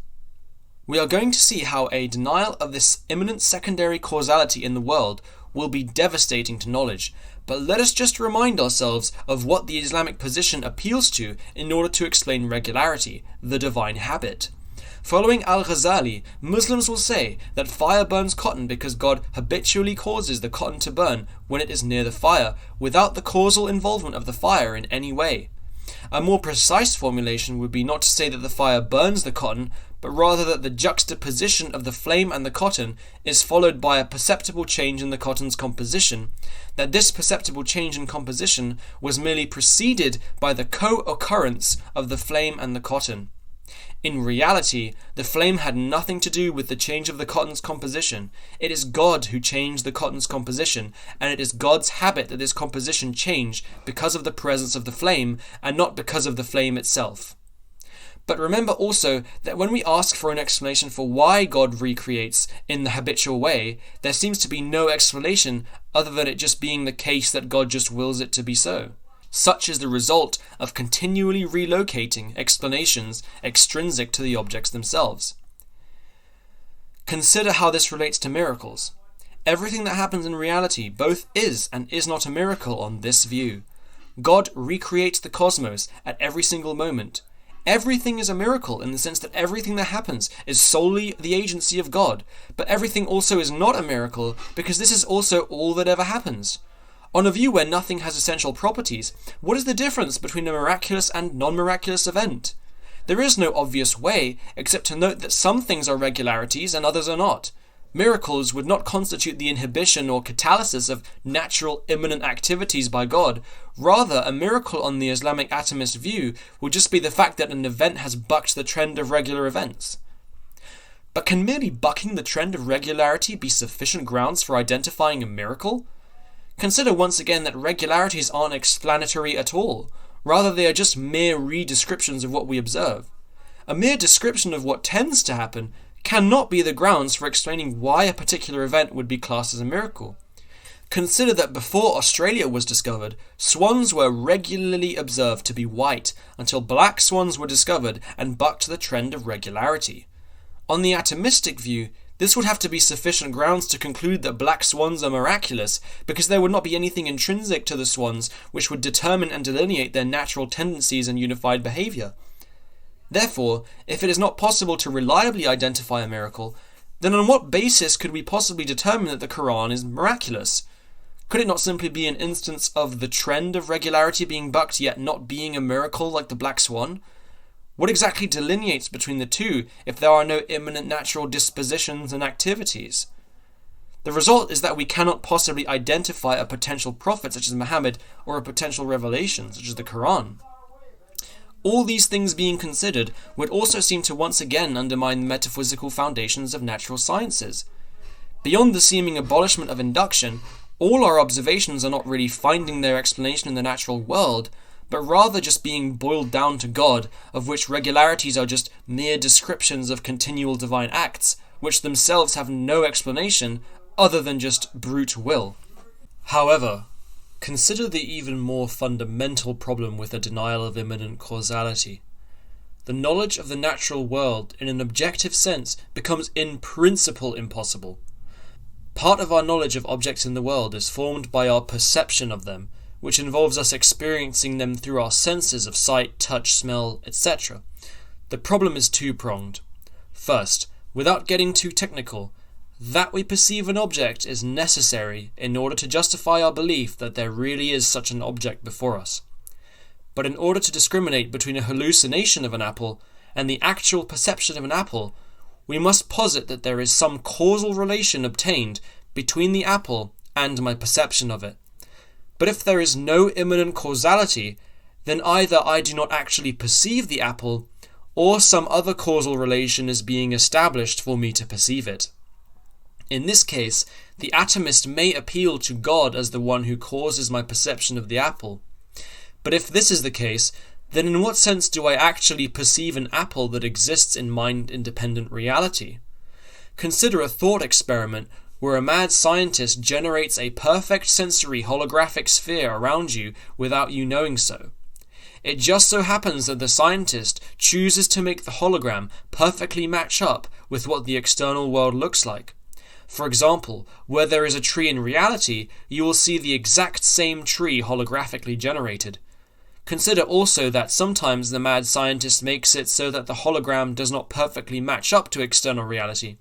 We are going to see how a denial of this immanent secondary causality in the world will be devastating to knowledge, but let us just remind ourselves of what the Islamic position appeals to in order to explain regularity, the divine habit. Following al-Ghazali, Muslims will say that fire burns cotton because God habitually causes the cotton to burn when it is near the fire, without the causal involvement of the fire in any way. A more precise formulation would be not to say that the fire burns the cotton, but rather that the juxtaposition of the flame and the cotton is followed by a perceptible change in the cotton's composition, that this perceptible change in composition was merely preceded by the co-occurrence of the flame and the cotton. In reality, the flame had nothing to do with the change of the cotton's composition. It is God who changed the cotton's composition, and it is God's habit that this composition change because of the presence of the flame, and not because of the flame itself. But remember also that when we ask for an explanation for why God recreates in the habitual way, there seems to be no explanation other than it just being the case that God just wills it to be so. Such is the result of continually relocating explanations extrinsic to the objects themselves. Consider how this relates to miracles. Everything that happens in reality both is and is not a miracle on this view. God recreates the cosmos at every single moment. Everything is a miracle in the sense that everything that happens is solely the agency of God, but everything also is not a miracle because this is also all that ever happens. On a view where nothing has essential properties, what is the difference between a miraculous and non-miraculous event? There is no obvious way except to note that some things are regularities and others are not. Miracles would not constitute the inhibition or catalysis of natural immanent activities by God. Rather, a miracle on the Islamic atomist view would just be the fact that an event has bucked the trend of regular events. But can merely bucking the trend of regularity be sufficient grounds for identifying a miracle? Consider once again that regularities aren't explanatory at all. Rather, they are just mere re-descriptions of what we observe. A mere description of what tends to happen cannot be the grounds for explaining why a particular event would be classed as a miracle. Consider that before Australia was discovered, swans were regularly observed to be white until black swans were discovered and bucked the trend of regularity. On the atomistic view, this would have to be sufficient grounds to conclude that black swans are miraculous, because there would not be anything intrinsic to the swans which would determine and delineate their natural tendencies and unified behaviour. Therefore, if it is not possible to reliably identify a miracle, then on what basis could we possibly determine that the Quran is miraculous? Could it not simply be an instance of the trend of regularity being bucked yet not being a miracle like the black swan? What exactly delineates between the two if there are no immanent natural dispositions and activities? The result is that we cannot possibly identify a potential prophet such as Muhammad or a potential revelation such as the Quran. All these things being considered would also seem to once again undermine the metaphysical foundations of natural sciences. Beyond the seeming abolishment of induction, all our observations are not really finding their explanation in the natural world, but rather just being boiled down to God, of which regularities are just mere descriptions of continual divine acts, which themselves have no explanation other than just brute will. However, consider the even more fundamental problem with a denial of immanent causality. The knowledge of the natural world in an objective sense becomes in principle impossible. Part of our knowledge of objects in the world is formed by our perception of them, which involves us experiencing them through our senses of sight, touch, smell, etc. The problem is two-pronged. First, without getting too technical, that we perceive an object is necessary in order to justify our belief that there really is such an object before us. But in order to discriminate between a hallucination of an apple and the actual perception of an apple, we must posit that there is some causal relation obtained between the apple and my perception of it. But if there is no immanent causality, then either I do not actually perceive the apple, or some other causal relation is being established for me to perceive it. In this case, the atomist may appeal to God as the one who causes my perception of the apple. But if this is the case, then in what sense do I actually perceive an apple that exists in mind-independent reality? Consider a thought experiment where a mad scientist generates a perfect sensory holographic sphere around you without you knowing so. It just so happens that the scientist chooses to make the hologram perfectly match up with what the external world looks like. For example, where there is a tree in reality, you will see the exact same tree holographically generated. Consider also that sometimes the mad scientist makes it so that the hologram does not perfectly match up to external reality.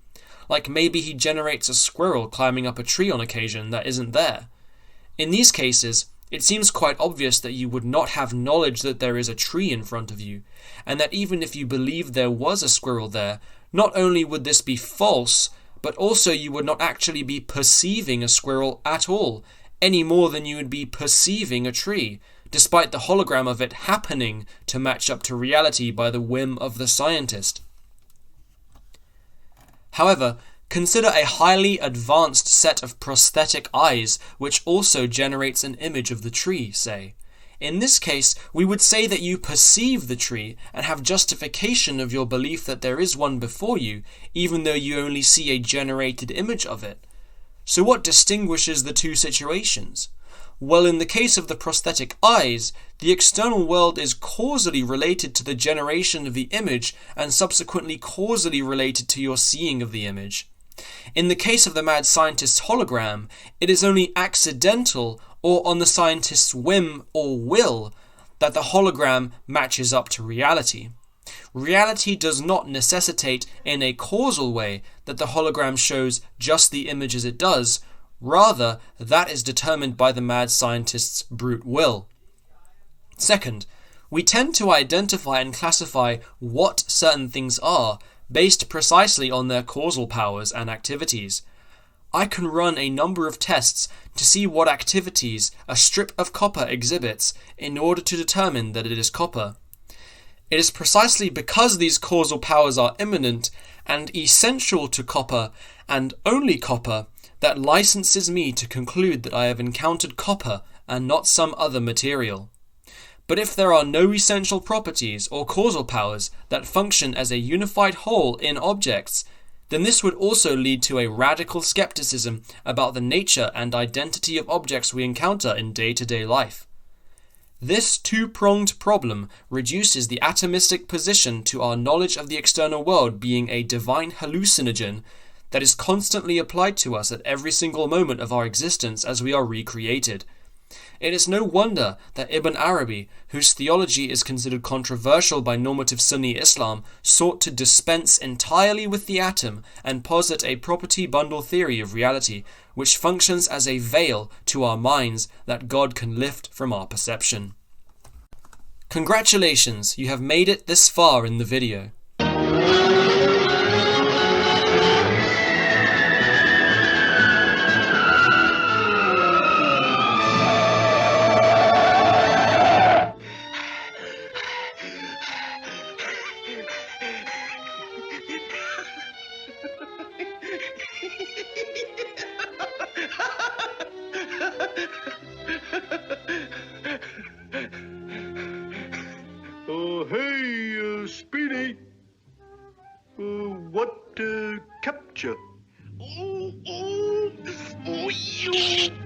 Like maybe he generates a squirrel climbing up a tree on occasion that isn't there. In these cases, it seems quite obvious that you would not have knowledge that there is a tree in front of you, and that even if you believed there was a squirrel there, not only would this be false, but also you would not actually be perceiving a squirrel at all, any more than you would be perceiving a tree, despite the hologram of it happening to match up to reality by the whim of the scientist. However, consider a highly advanced set of prosthetic eyes which also generates an image of the tree, say. In this case, we would say that you perceive the tree and have justification of your belief that there is one before you, even though you only see a generated image of it. So what distinguishes the two situations? Well, in the case of the prosthetic eyes, the external world is causally related to the generation of the image and subsequently causally related to your seeing of the image. In the case of the mad scientist's hologram, it is only accidental or on the scientist's whim or will that the hologram matches up to reality. Reality does not necessitate in a causal way that the hologram shows just the image as it does, rather that is determined by the mad scientist's brute will. Second, we tend to identify and classify what certain things are based precisely on their causal powers and activities. I can run a number of tests to see what activities a strip of copper exhibits in order to determine that it is copper. It is precisely because these causal powers are immanent and essential to copper, and only copper, that licenses me to conclude that I have encountered copper and not some other material. But if there are no essential properties or causal powers that function as a unified whole in objects, then this would also lead to a radical skepticism about the nature and identity of objects we encounter in day-to-day life. This two-pronged problem reduces the atomistic position to our knowledge of the external world being a divine hallucinogen that is constantly applied to us at every single moment of our existence as we are recreated. It is no wonder that Ibn Arabi, whose theology is considered controversial by normative Sunni Islam, sought to dispense entirely with the atom and posit a property bundle theory of reality, which functions as a veil to our minds that God can lift from our perception. Congratulations, you have made it this far in the video. Speedy. What capture? You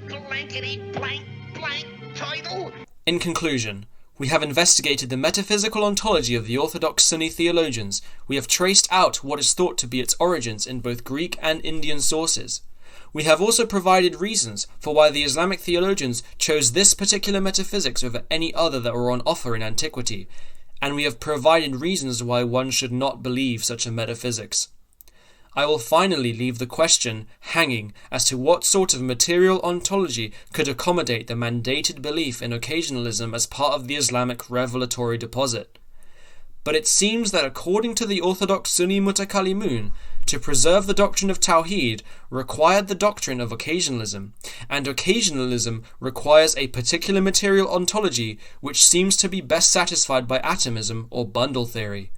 blankety blank title. In conclusion, we have investigated the metaphysical ontology of the orthodox Sunni theologians. We have traced out what is thought to be its origins in both Greek and Indian sources. We have also provided reasons for why the Islamic theologians chose this particular metaphysics over any other that were on offer in antiquity, and we have provided reasons why one should not believe such a metaphysics. I will finally leave the question hanging as to what sort of material ontology could accommodate the mandated belief in occasionalism as part of the Islamic revelatory deposit. But it seems that according to the orthodox Sunni Mutakallimun, to preserve the doctrine of Tawheed required the doctrine of occasionalism, and occasionalism requires a particular material ontology which seems to be best satisfied by atomism or bundle theory.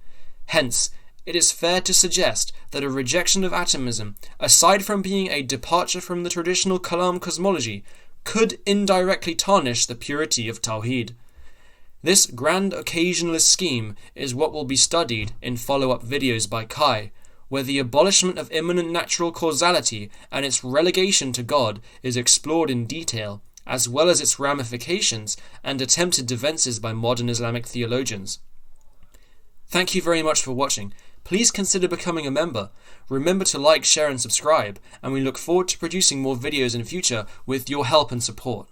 Hence, it is fair to suggest that a rejection of atomism, aside from being a departure from the traditional Kalam cosmology, could indirectly tarnish the purity of Tawheed. This grand occasionalist scheme is what will be studied in follow-up videos by Kai, where the abolishment of immanent natural causality and its relegation to God is explored in detail, as well as its ramifications and attempted defenses by modern Islamic theologians. Thank you very much for watching. Please consider becoming a member. Remember to like, share and subscribe, and we look forward to producing more videos in future with your help and support.